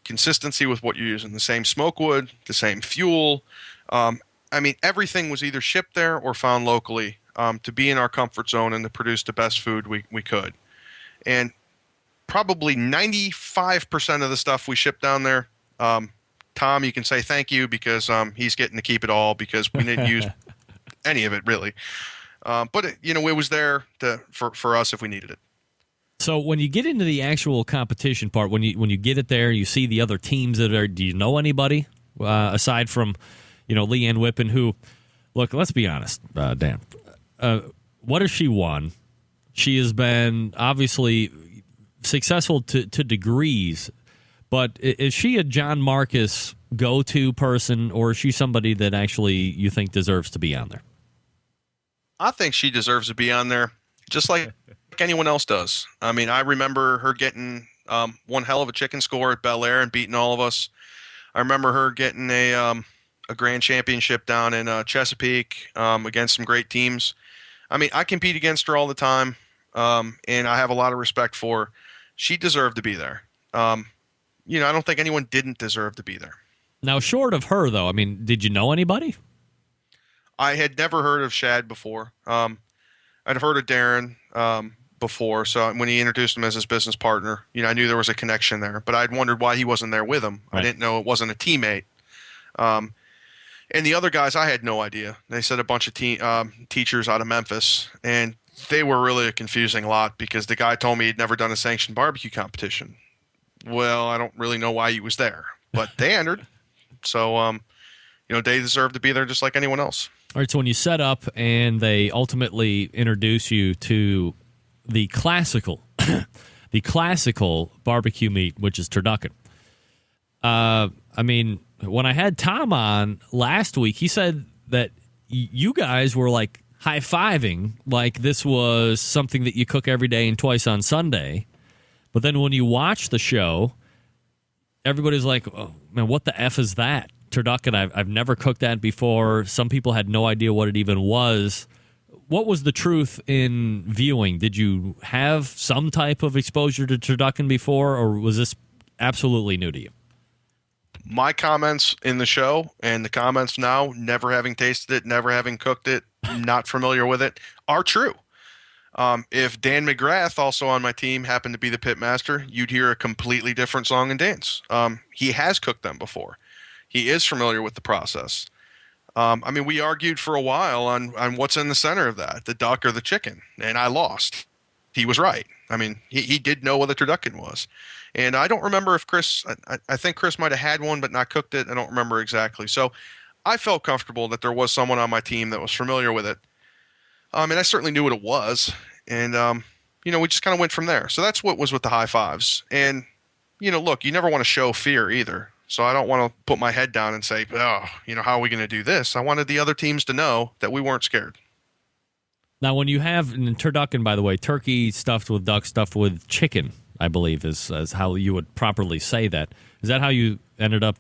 consistency with what you're using. The same smoke wood, the same fuel. I mean, everything was either shipped there or found locally to be in our comfort zone and to produce the best food we could. And probably 95% of the stuff we shipped down there, Tom, you can say thank you because he's getting to keep it all because we didn't use any of it really. But it was there for us if we needed it. So when you get into the actual competition part, when you get it there, you see the other teams that are. Do you know anybody aside from Leanne Whippen? Who, look, let's be honest, Dan. What has she won? She has been obviously successful to degrees. But is she a John Marcus go-to person, or is she somebody that actually you think deserves to be on there? I think she deserves to be on there, just like anyone else does. I mean, I remember her getting one hell of a chicken score at Bel Air and beating all of us. I remember her getting a grand championship down in Chesapeake against some great teams. I mean, I compete against her all the time, and I have a lot of respect for her. She deserved to be there. I don't think anyone didn't deserve to be there. Now, short of her, though, I mean, did you know anybody? I had never heard of Shad before. I'd heard of Darren before, so when he introduced him as his business partner, I knew there was a connection there. But I'd wondered why he wasn't there with him. Right. I didn't know it wasn't a teammate. And the other guys, I had no idea. They said a bunch of teachers out of Memphis, and they were really a confusing lot because the guy told me he'd never done a sanctioned barbecue competition. Well, I don't really know why he was there, but they entered. So, they deserve to be there just like anyone else. All right, so when you set up and they ultimately introduce you to the classical barbecue meat, which is turducken. I mean, when I had Tom on last week, he said that you guys were like high-fiving like this was something that you cook every day and twice on Sunday. But then when you watch the show, everybody's like, oh, man, what the F is that? Turducken, I've never cooked that before. Some people had no idea what it even was. What was the truth in viewing? Did you have some type of exposure to turducken before, or was this absolutely new to you? My comments in the show and the comments now, never having tasted it, never having cooked it, not familiar with it, are true. If Dan McGrath, also on my team, happened to be the pitmaster, you'd hear a completely different song and dance. He has cooked them before. He is familiar with the process. I mean, we argued for a while on what's in the center of that, the duck or the chicken, and I lost. He was right. I mean, he did know what a turducken was. And I don't remember if Chris – I think Chris might have had one but not cooked it. I don't remember exactly. So I felt comfortable that there was someone on my team that was familiar with it. And I certainly knew what it was. And, we just kind of went from there. So that's what was with the high fives. And, look, you never want to show fear either. So I don't want to put my head down and say, how are we going to do this? I wanted the other teams to know that we weren't scared. Now, when you have an turducken, by the way, turkey stuffed with duck stuffed with chicken, I believe is how you would properly say that. Is that how you ended up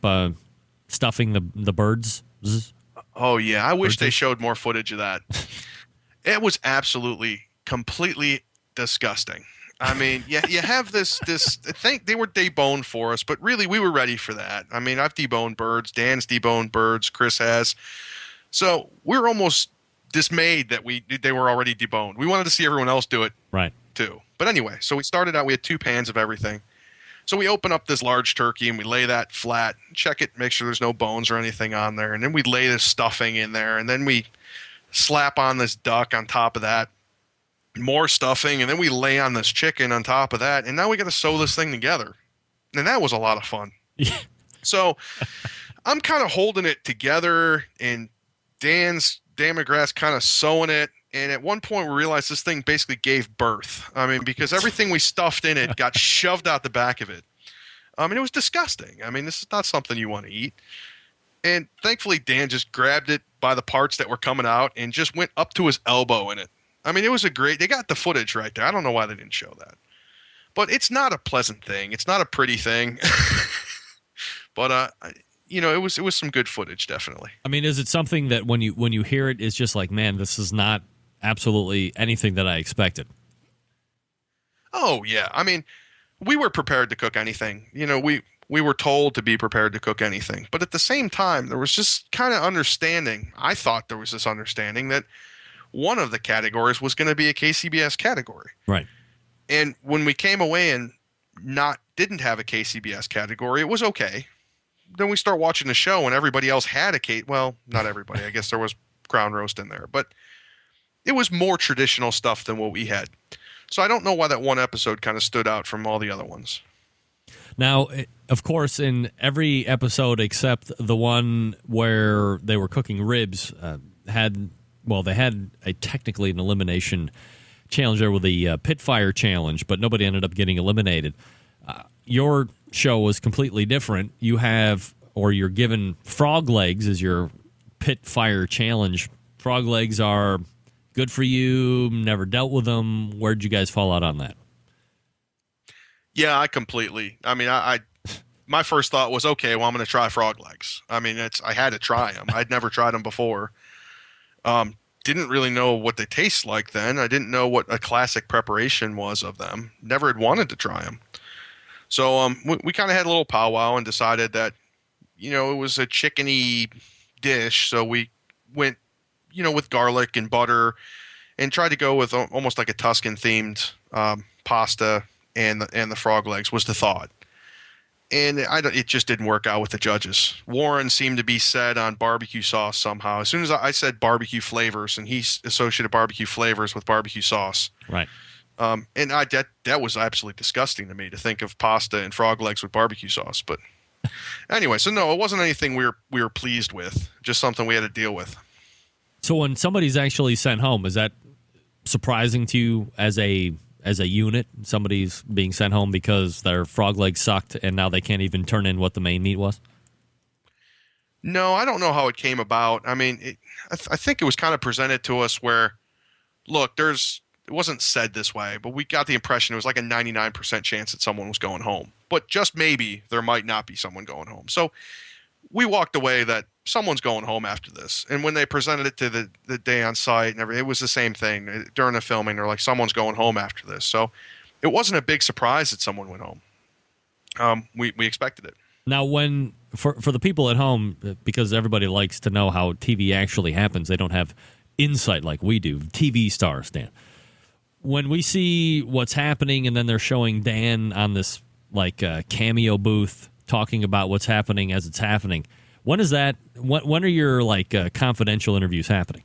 stuffing the birds? Oh, yeah. I wish they showed more footage of that. It was absolutely, completely disgusting. I mean, you have this. I think they were deboned for us, but really we were ready for that. I mean, I've deboned birds. Dan's deboned birds. Chris has. So we're almost dismayed that they were already deboned. We wanted to see everyone else do it, right? Too. But anyway, so we started out. We had 2 pans of everything. So we open up this large turkey and we lay that flat, check it, make sure there's no bones or anything on there, and then we lay this stuffing in there, and then we slap on this duck on top of that. More stuffing, and then we lay on this chicken on top of that, and now we got to sew this thing together. And that was a lot of fun. So I'm kind of holding it together, and Dan McGrath's kind of sewing it, and at one point we realized this thing basically gave birth. I mean, because everything we stuffed in it got shoved out the back of it. And it was disgusting. I mean, this is not something you want to eat. And thankfully Dan just grabbed it by the parts that were coming out and just went up to his elbow in it. I mean, it was they got the footage right there. I don't know why they didn't show that. But it's not a pleasant thing. It's not a pretty thing. But, it was some good footage, definitely. I mean, is it something that when you hear it, it's just like, man, this is not absolutely anything that I expected? Oh, yeah. I mean, we were prepared to cook anything. We were told to be prepared to cook anything. But at the same time, there was just kind of understanding. I thought there was this understanding that one of the categories was going to be a KCBS category. Right. And when we came away and didn't have a KCBS category, it was okay. Then we start watching the show and everybody else had well, not everybody. I guess there was ground roast in there, but it was more traditional stuff than what we had. So I don't know why that one episode kind of stood out from all the other ones. Now, of course, in every episode except the one where they were cooking ribs, they had technically an elimination challenge there with the pit fire challenge, but nobody ended up getting eliminated. Your show was completely different. You're given frog legs as your pit fire challenge. Frog legs are good for you, never dealt with them. Where'd you guys fall out on that? Yeah, my first thought was, okay, well, I'm going to try frog legs. I mean, I had to try them. I'd never tried them before. Didn't really know what they taste like then. I didn't know what a classic preparation was of them. Never had wanted to try them. So we kind of had a little powwow and decided that, it was a chickeny dish. So we went, with garlic and butter and tried to go with almost like a Tuscan-themed pasta, and the frog legs was the thought. And it just didn't work out with the judges. Warren seemed to be set on barbecue sauce somehow. As soon as I said barbecue flavors, and he associated barbecue flavors with barbecue sauce. Right. And that was absolutely disgusting to me to think of pasta and frog legs with barbecue sauce. But anyway, so no, it wasn't anything we were pleased with. Just something we had to deal with. So when somebody's actually sent home, is that surprising to you as a unit? Somebody's being sent home because their frog leg sucked and now they can't even turn in what the main meat was? No, I don't know how it came about. I mean, I think it was kind of presented to us where, look, it wasn't said this way, but we got the impression it was like a 99% chance that someone was going home. But just maybe there might not be someone going home. So we walked away that someone's going home after this. And when they presented it to the day on site and everything, it was the same thing. During the filming, they're like, someone's going home after this. So it wasn't a big surprise that someone went home. We expected it. Now, for the people at home, because everybody likes to know how TV actually happens, they don't have insight like we do, TV stars, Dan. When we see what's happening and then they're showing Dan on this cameo booth talking about what's happening as it's happening, when is that? When are your confidential interviews happening?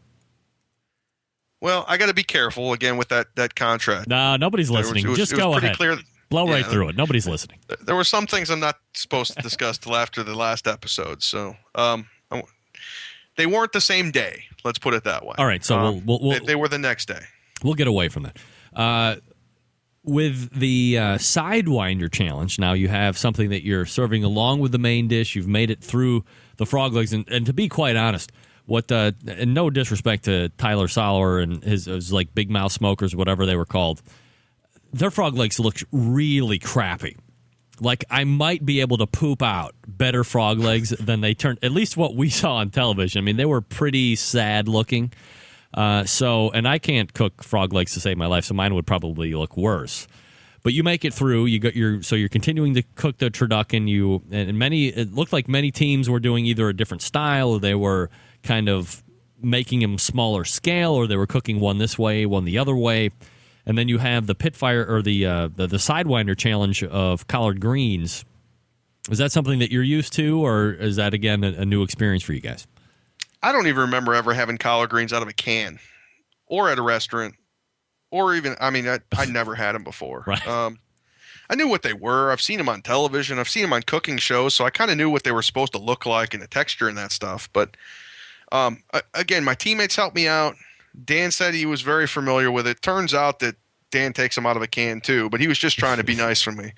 Well, I got to be careful again with that contract. No, nobody's listening. Just go ahead. Clear. Blow right through it. Nobody's listening. There were some things I'm not supposed to discuss till after the last episode. So they weren't the same day. Let's put it that way. All right. So they were the next day. We'll get away from that. with the Sidewinder challenge, now you have something that you're serving along with the main dish. You've made it through the frog legs, and to be quite honest, and no disrespect to Tyler Soller and his like Big Mouth Smokers, whatever they were called, their frog legs looked really crappy. Like, I might be able to poop out better frog legs than they turned, at least what we saw on television. I mean, they were pretty sad looking. And I can't cook frog legs to save my life, so mine would probably look worse. But you make it through. You're continuing to cook the turducken. It looked like many teams were doing either a different style, or they were kind of making them smaller scale, or they were cooking one this way, one the other way. And then you have the Pitfire or the Sidewinder challenge of collard greens. Is that something that you're used to, or is that again a new experience for you guys? I don't even remember ever having collard greens out of a can or at a restaurant or even, I never had them before. Right. I knew what they were. I've seen them on television. I've seen them on cooking shows. So I kind of knew what they were supposed to look like and the texture and that stuff. But again, my teammates helped me out. Dan said he was very familiar with it. Turns out that Dan takes them out of a can too, but he was just trying to be nice for me.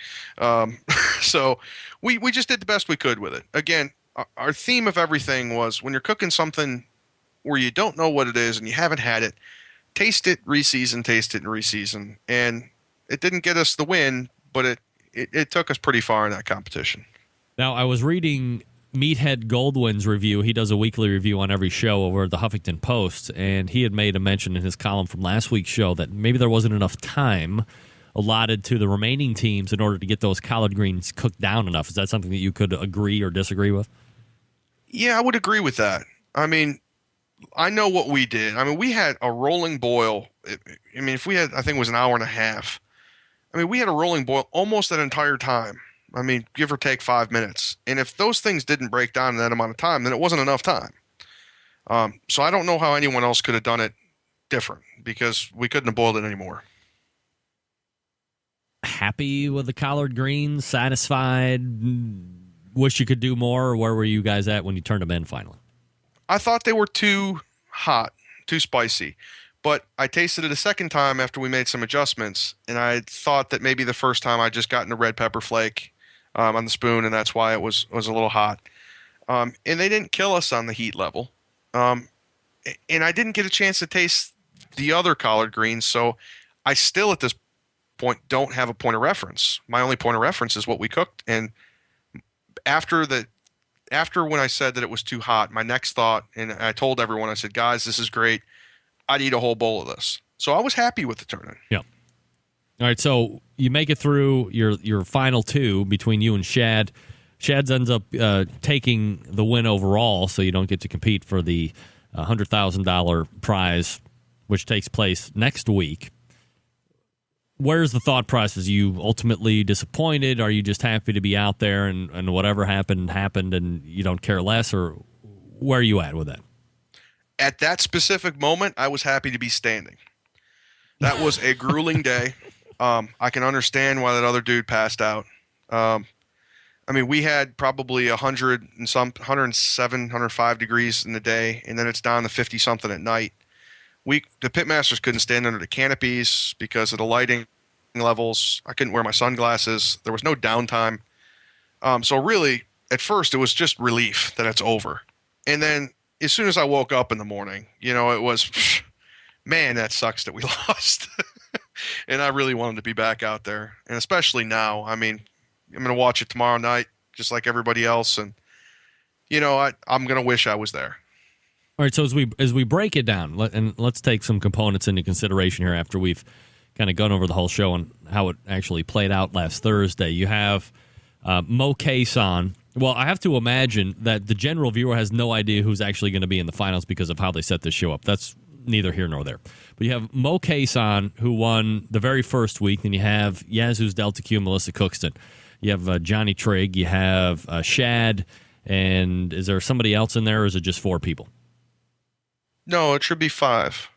So we just did the best we could with it. Again, our theme of everything was when you're cooking something where you don't know what it is and you haven't had it, taste it, reseason, taste it, and reseason. And it didn't get us the win, but it took us pretty far in that competition. Now, I was reading Meathead Goldwyn's review. He does a weekly review on every show over at the Huffington Post, and he had made a mention in his column from last week's show that maybe there wasn't enough time allotted to the remaining teams in order to get those collard greens cooked down enough. Is that something that you could agree or disagree with? Yeah, I would agree with that. I mean, I know what we did. I mean, we had a rolling boil. If we had, I think it was an hour and a half. I mean, we had a rolling boil almost that entire time. I mean, give or take 5 minutes. And if those things didn't break down in that amount of time, then it wasn't enough time. So I don't know how anyone else could have done it different because we couldn't have boiled it anymore. Happy with the collard greens? Satisfied? Wish you could do more? Or where were you guys at when you turned them in finally? I thought they were too hot, too spicy. But I tasted it a second time after we made some adjustments, and I thought that maybe the first time I just gotten a red pepper flake on the spoon, and that's why it was a little hot. And they didn't kill us on the heat level. And I didn't get a chance to taste the other collard greens, so I still at this point don't have a point of reference. My only point of reference is what we cooked. And after when I said that it was too hot, my next thought, and I told everyone, I said, guys, this is great. I'd eat a whole bowl of this. So I was happy with the turn-in. Yeah. All right, so you make it through your final two between you and Shad. Shad ends up taking the win overall, so you don't get to compete for the $100,000 prize, which takes place next week. Where's the thought process? Are you ultimately disappointed? Are you just happy to be out there and whatever happened and you don't care less? Or where are you at with that? At that specific moment, I was happy to be standing. That was a grueling day. I can understand why that other dude passed out. We had probably 107, 105 degrees in the day, and then it's down to 50-something at night. The pitmasters couldn't stand under the canopies because of the lighting levels. I couldn't wear my sunglasses. There was no downtime. So really, at first, it was just relief that it's over. And then as soon as I woke up in the morning, it was, man, that sucks that we lost. And I really wanted to be back out there. And especially now, I'm going to watch it tomorrow night, just like everybody else. And, I'm going to wish I was there. All right, so as we break it down, and let's take some components into consideration here after we've kind of gone over the whole show and how it actually played out last Thursday. You have Mo Case on. Well, I have to imagine that the general viewer has no idea who's actually going to be in the finals because of how they set this show up. That's neither here nor there. But you have Mo Case on, who won the very first week. Then you have Yazoo's Delta Q, Melissa Cookston. You have Johnny Trigg. You have Shad. And is there somebody else in there, or is it just 4 people? No, it should be 5.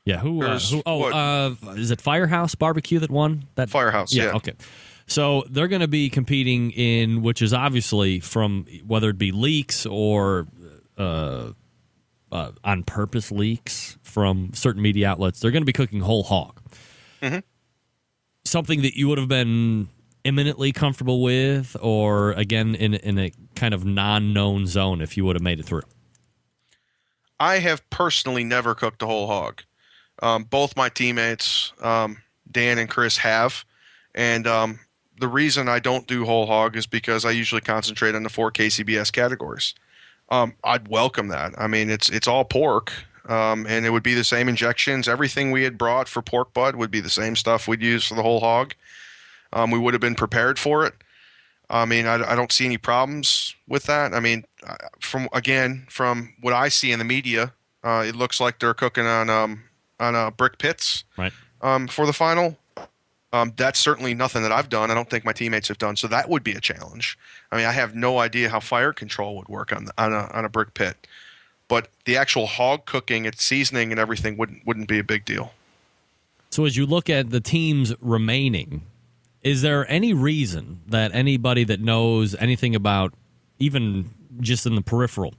Yeah, who is it Firehouse Barbecue that won? That Firehouse, yeah. Okay. So they're going to be competing in, which is obviously from whether it be leaks or on purpose leaks from certain media outlets, they're going to be cooking whole hog. Mm-hmm. something that you would have been imminently comfortable with, or again in a kind of non-known zone if you would have made it through? I have personally never cooked a whole hog. Both my teammates, Dan and Chris, have, and the reason I don't do whole hog is because I usually concentrate on the 4 KCBS categories. I'd welcome that. I mean, it's all pork, and it would be the same injections. Everything we had brought for pork butt would be the same stuff we'd use for the whole hog. We would have been prepared for it. I mean, I don't see any problems with that. I mean, from what I see in the media, it looks like they're cooking on brick pits, right, for the final. That's certainly nothing that I've done. I don't think my teammates have done. So that would be a challenge. I mean, I have no idea how fire control would work on a brick pit, but the actual hog cooking, its seasoning and everything wouldn't be a big deal. So as you look at the teams remaining, is there any reason that anybody that knows anything about, even just in the peripheral,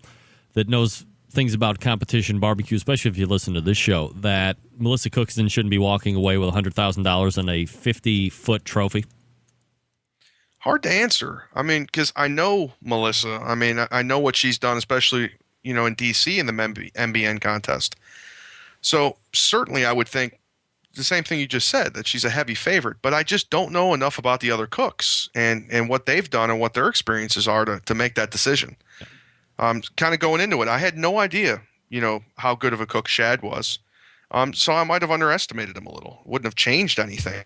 that knows things about competition barbecue, especially if you listen to this show, that Melissa Cookston shouldn't be walking away with $100,000 and a 50-foot trophy? Hard to answer. I mean, because I know Melissa. I mean, I know what she's done, especially, in D.C. in the MBN contest. So certainly I would think the same thing you just said, that she's a heavy favorite, but I just don't know enough about the other cooks and what they've done and what their experiences are to make that decision. Kind of going into it, I had no idea, how good of a cook Shad was. So I might have underestimated him a little. Wouldn't have changed anything,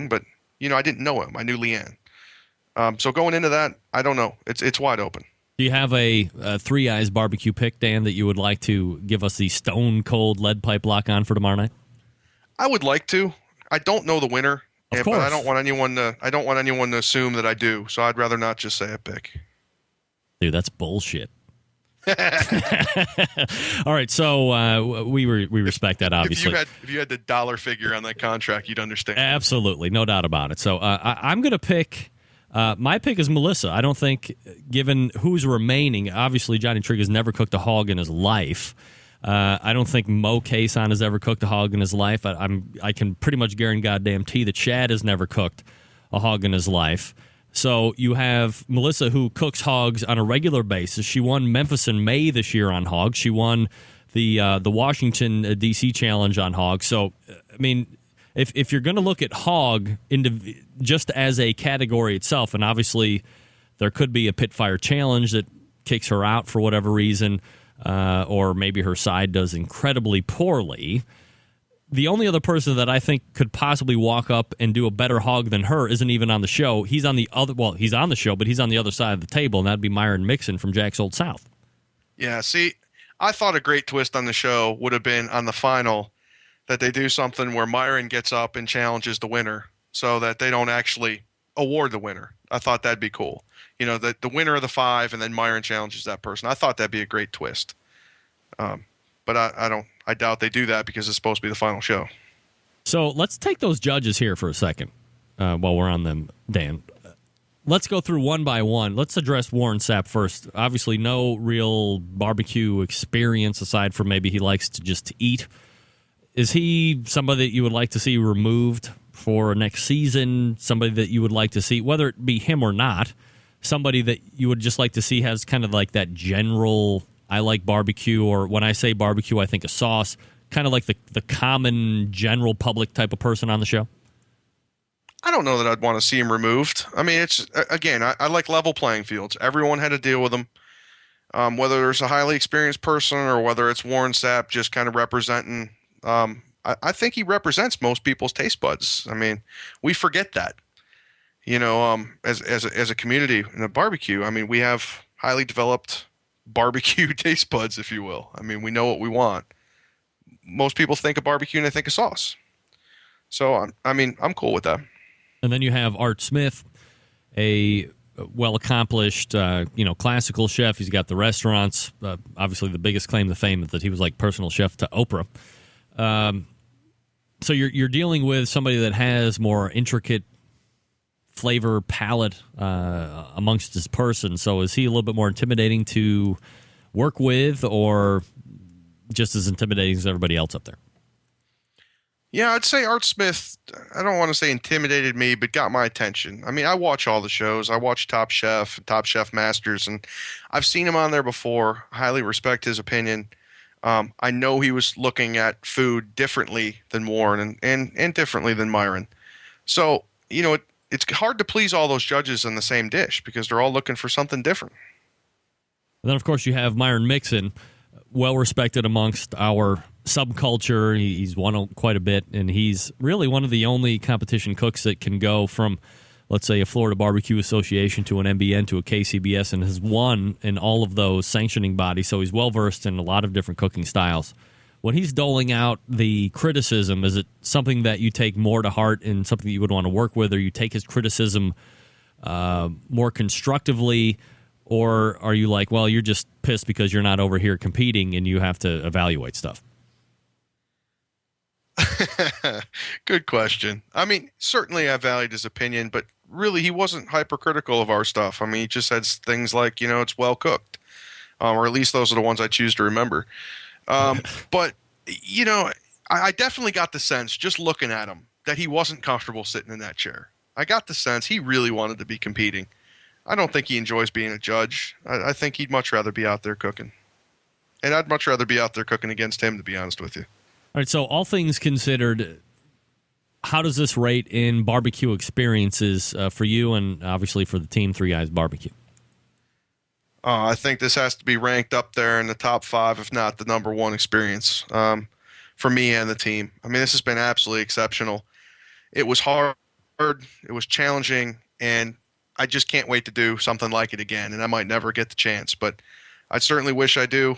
but, I didn't know him. I knew Leanne. So going into that, I don't know. It's wide open. Do you have a Three Eyes barbecue pick, Dan, that you would like to give us the stone cold lead pipe lock on for tomorrow night? I would like to. I don't know the winner, but I don't want anyone to assume that I do. So I'd rather not just say a pick. Dude, that's bullshit. All right, so we respect that, obviously. If you had the dollar figure on that contract, you'd understand. Absolutely, no doubt about it. So I'm going to pick. My pick is Melissa. I don't think, given who's remaining, obviously Johnny Trigg has never cooked a hog in his life. I don't think Mo Cason has ever cooked a hog in his life. I can pretty much guarantee that Chad has never cooked a hog in his life. So you have Melissa, who cooks hogs on a regular basis. She won Memphis in May this year on hogs. She won the Washington D.C. Challenge on hogs. So, I mean, if you're going to look at hog just as a category itself, and obviously there could be a pit fire challenge that kicks her out for whatever reason, or maybe her side does incredibly poorly. The only other person that I think could possibly walk up and do a better hog than her isn't even on the show. He's on the other. Well, he's on the show, but he's on the other side of the table, and that'd be Myron Mixon from Jack's Old South. Yeah, see, I thought a great twist on the show would have been on the final that they do something where Myron gets up and challenges the winner, so that they don't actually award the winner. I thought that'd be cool. The winner of the 5, and then Myron challenges that person. I thought that'd be a great twist. But I doubt they do that because it's supposed to be the final show. So let's take those judges here for a second while we're on them, Dan. Let's go through one by one. Let's address Warren Sapp first. Obviously, no real barbecue experience aside from maybe he likes to just eat. Is he somebody that you would like to see removed for next season? Somebody that you would like to see, whether it be him or not, somebody that you would just like to see has kind of like that general, I like barbecue, or when I say barbecue, I think a sauce, kind of like the common general public type of person on the show? I don't know that I'd want to see him removed. I mean, it's again, I like level playing fields. Everyone had to deal with them. Whether there's a highly experienced person or whether it's Warren Sapp just kind of representing, I think he represents most people's taste buds. I mean, we forget that, as a community in a barbecue. I mean, we have highly developed barbecue taste buds, if you will. I mean, we know what we want. Most people think of barbecue and they think of sauce. So, I'm cool with that. And then you have Art Smith, a well-accomplished, classical chef. He's got the restaurants. Obviously, the biggest claim to fame is that he was like personal chef to Oprah. So you're dealing with somebody that has more intricate flavor palette amongst his person. So is he a little bit more intimidating to work with, or just as intimidating as everybody else up there? Yeah, I'd say Art Smith, I don't want to say intimidated me, but got my attention. I mean, I watch all the shows. I watch Top Chef, Top Chef Masters, and I've seen him on there before. Highly respect his opinion. I know he was looking at food differently than Warren and differently than Myron. So, it's hard to please all those judges in the same dish because they're all looking for something different. And then, of course, you have Myron Mixon, well respected amongst our subculture. He's won quite a bit, and he's really one of the only competition cooks that can go from, let's say, a Florida Barbecue Association to an MBN to a KCBS, and has won in all of those sanctioning bodies, so he's well-versed in a lot of different cooking styles. When he's doling out the criticism, is it something that you take more to heart and something that you would want to work with, or you take his criticism more constructively, or are you like, well, you're just pissed because you're not over here competing and you have to evaluate stuff? Good question. I mean, certainly I valued his opinion, but really he wasn't hypercritical of our stuff. I mean, he just said things like, it's well cooked, or at least those are the ones I choose to remember. But, I definitely got the sense, just looking at him, that he wasn't comfortable sitting in that chair. I got the sense he really wanted to be competing. I don't think he enjoys being a judge. I think he'd much rather be out there cooking. And I'd much rather be out there cooking against him, to be honest with you. All right, so all things considered, how does this rate in barbecue experiences for you and obviously for the team Three Eyes Barbecue? I think this has to be ranked up there in the top 5, if not the number 1 experience for me and the team. I mean, this has been absolutely exceptional. It was hard, it was challenging, and I just can't wait to do something like it again, and I might never get the chance, but I certainly wish I do,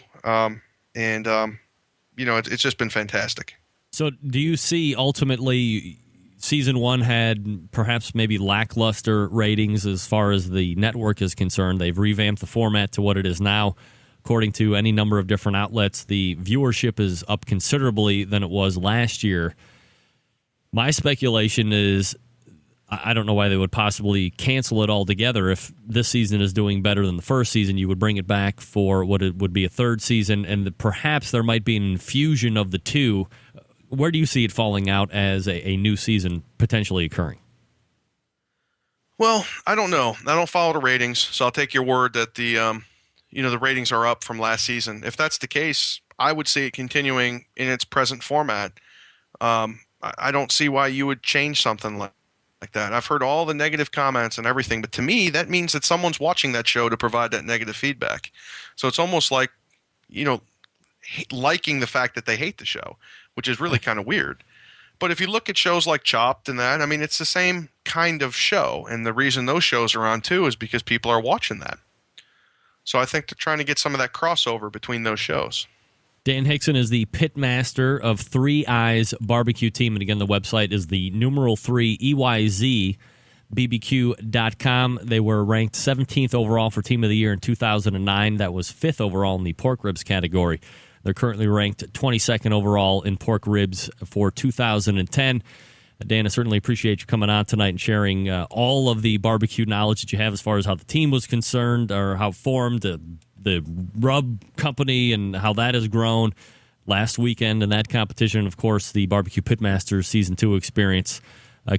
it's just been fantastic. So do you see ultimately season 1 had perhaps maybe lackluster ratings as far as the network is concerned? They've revamped the format to what it is now. According to any number of different outlets, the viewership is up considerably than it was last year. My speculation is I don't know why they would possibly cancel it altogether. If this season is doing better than the first season, you would bring it back for what it would be a third season, and perhaps there might be an infusion of the two. Where do you see it falling out as a new season potentially occurring? Well, I don't know. I don't follow the ratings, so I'll take your word that the ratings are up from last season. If that's the case, I would see it continuing in its present format. I don't see why you would change something like that. I've heard all the negative comments and everything, but to me, that means that someone's watching that show to provide that negative feedback. So it's almost like, liking the fact that they hate the show, which is really kind of weird. But if you look at shows like Chopped and that, I mean, it's the same kind of show. And the reason those shows are on too is because people are watching that. So I think they're trying to get some of that crossover between those shows. Dan Hixon is the pitmaster of Three Eyes Barbecue Team. And again, the website is the numeral 3 EYZBBQ.com. They were ranked 17th overall for Team of the Year in 2009. That was 5th overall in the pork ribs category. They're currently ranked 22nd overall in pork ribs for 2010. Dan, I certainly appreciate you coming on tonight and sharing all of the barbecue knowledge that you have as far as how the team was concerned or how it formed, the rub company and how that has grown last weekend in that competition. Of course, the Barbecue Pitmasters Season 2 experience.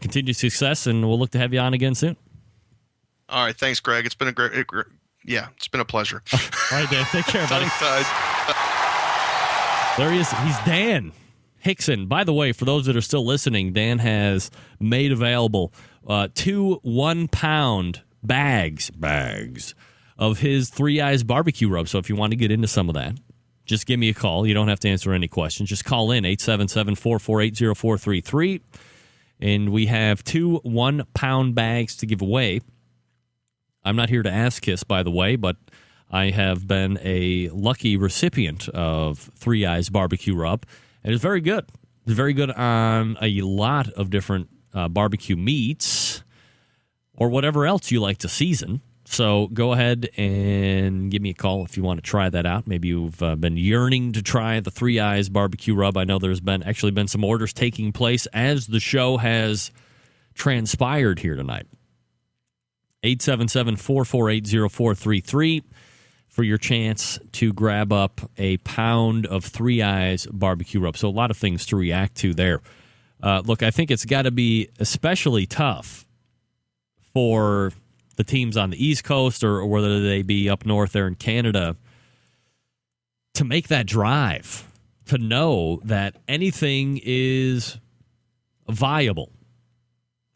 Continued success, and we'll look to have you on again soon. All right. Thanks, Greg. It's been it's been a pleasure. All right, Dan. Take care, buddy. There he is. He's Dan Hixon. By the way, for those that are still listening, Dan has made available 2 1-pound bags of his Three Eyes barbecue rub. So if you want to get into some of that, just give me a call. You don't have to answer any questions. Just call in 877-448-0433. And we have 2 1-pound bags to give away. I'm not here to ass kiss, by the way, but I have been a lucky recipient of Three Eyes barbecue rub. And it's very good. It's very good on a lot of different barbecue meats or whatever else you like to season. So go ahead and give me a call if you want to try that out. Maybe you've been yearning to try the Three Eyes barbecue rub. I know there's been some orders taking place as the show has transpired here tonight. 877-448-0433 for your chance to grab up a pound of Three Eyes barbecue rub. So a lot of things to react to there. Look, I think it's got to be especially tough for the teams on the East Coast or whether they be up north there in Canada to make that drive, to know that anything is viable.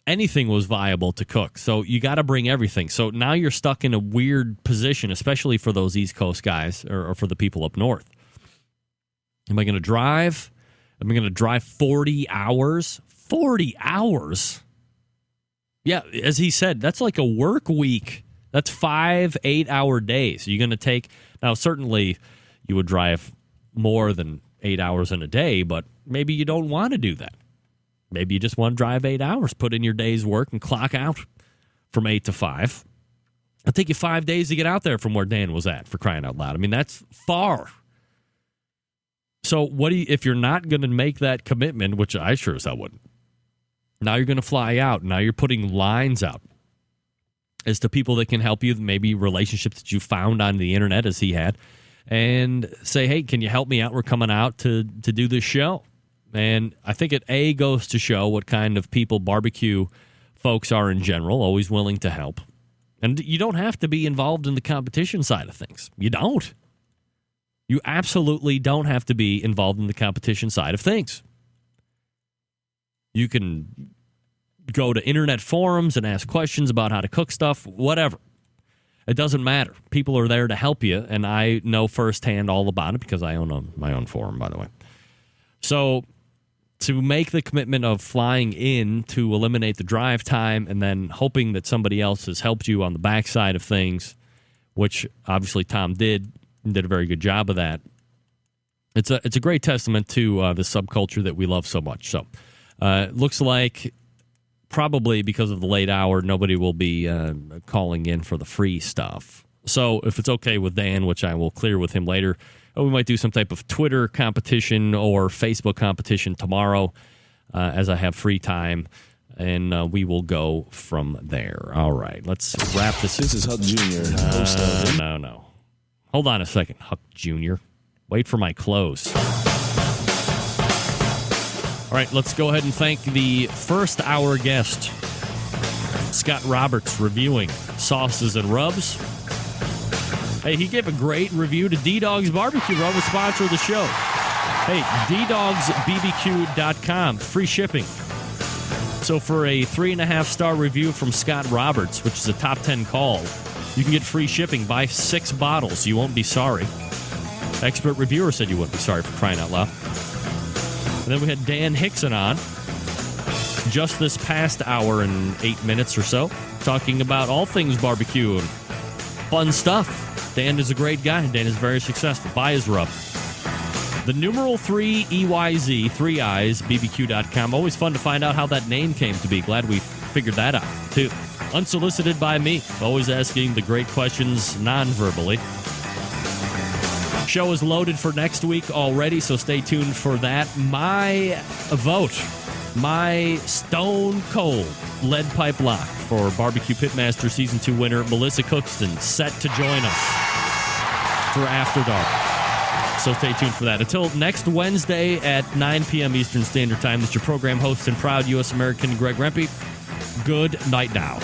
Anything was viable to cook. So you got to bring everything. So now you're stuck in a weird position, especially for those East Coast guys or for the people up north. Am I going to drive? Am I going to drive 40 hours? 40 hours? Yeah, as he said, that's like a work week. That's 5 8-hour days. You're going to take, now certainly you would drive more than 8 hours in a day, but maybe you don't want to do that. Maybe you just want to drive 8 hours, put in your day's work and clock out from 8 to 5. It'll take you 5 days to get out there from where Dan was at, for crying out loud. I mean, that's far. So what do you, if you're not going to make that commitment, which I sure as hell wouldn't, now you're going to fly out. Now you're putting lines out as to people that can help you, maybe relationships that you found on the internet as he had, and say, hey, can you help me out? We're coming out to do this show. And I think it goes to show what kind of people barbecue folks are in general, always willing to help. And you don't have to be involved in the competition side of things. You don't. You absolutely don't have to be involved in the competition side of things. You can go to internet forums and ask questions about how to cook stuff, whatever. It doesn't matter. People are there to help you, and I know firsthand all about it because I own my own forum, by the way. So to make the commitment of flying in to eliminate the drive time and then hoping that somebody else has helped you on the backside of things, which obviously Tom did a very good job of that. It's a great testament to the subculture that we love so much. So looks like probably because of the late hour, nobody will be calling in for the free stuff. So if it's okay with Dan, which I will clear with him later, we might do some type of Twitter competition or Facebook competition tomorrow as I have free time, and we will go from there. All right, let's wrap this. This is Huck Jr. No. Hold on a second, Huck Jr. Wait for my close. All right, let's go ahead and thank the first hour guest, Scott Roberts, reviewing Sauces and Rubs. Hey, he gave a great review to D-Dog's Barbecue Rub, a sponsor of the show. Hey, ddogsbbq.com, free shipping. So for a 3.5-star review from Scott Roberts, which is a top 10 call, you can get free shipping. Buy 6 bottles. You won't be sorry. Expert reviewer said you wouldn't be sorry, for crying out loud. And then we had Dan Hixon on just this past hour and 8 minutes or so, talking about all things barbecue and fun stuff. Dan is a great guy. Dan is very successful. Buy his rub. The numeral 3 EYZ, 3 eyes, bbq.com. Always fun to find out how that name came to be. Glad we figured that out, too. Unsolicited by me. Always asking the great questions non-verbally. Show is loaded for next week already, so stay tuned for that. My vote, my stone cold lead pipe lock for Barbecue Pitmaster Season 2 winner Melissa Cookston, set to join us for After Dark. So stay tuned for that. Until next Wednesday at 9 p.m. Eastern Standard Time, this is your program host and proud U.S. American Greg Rempe. Good night now.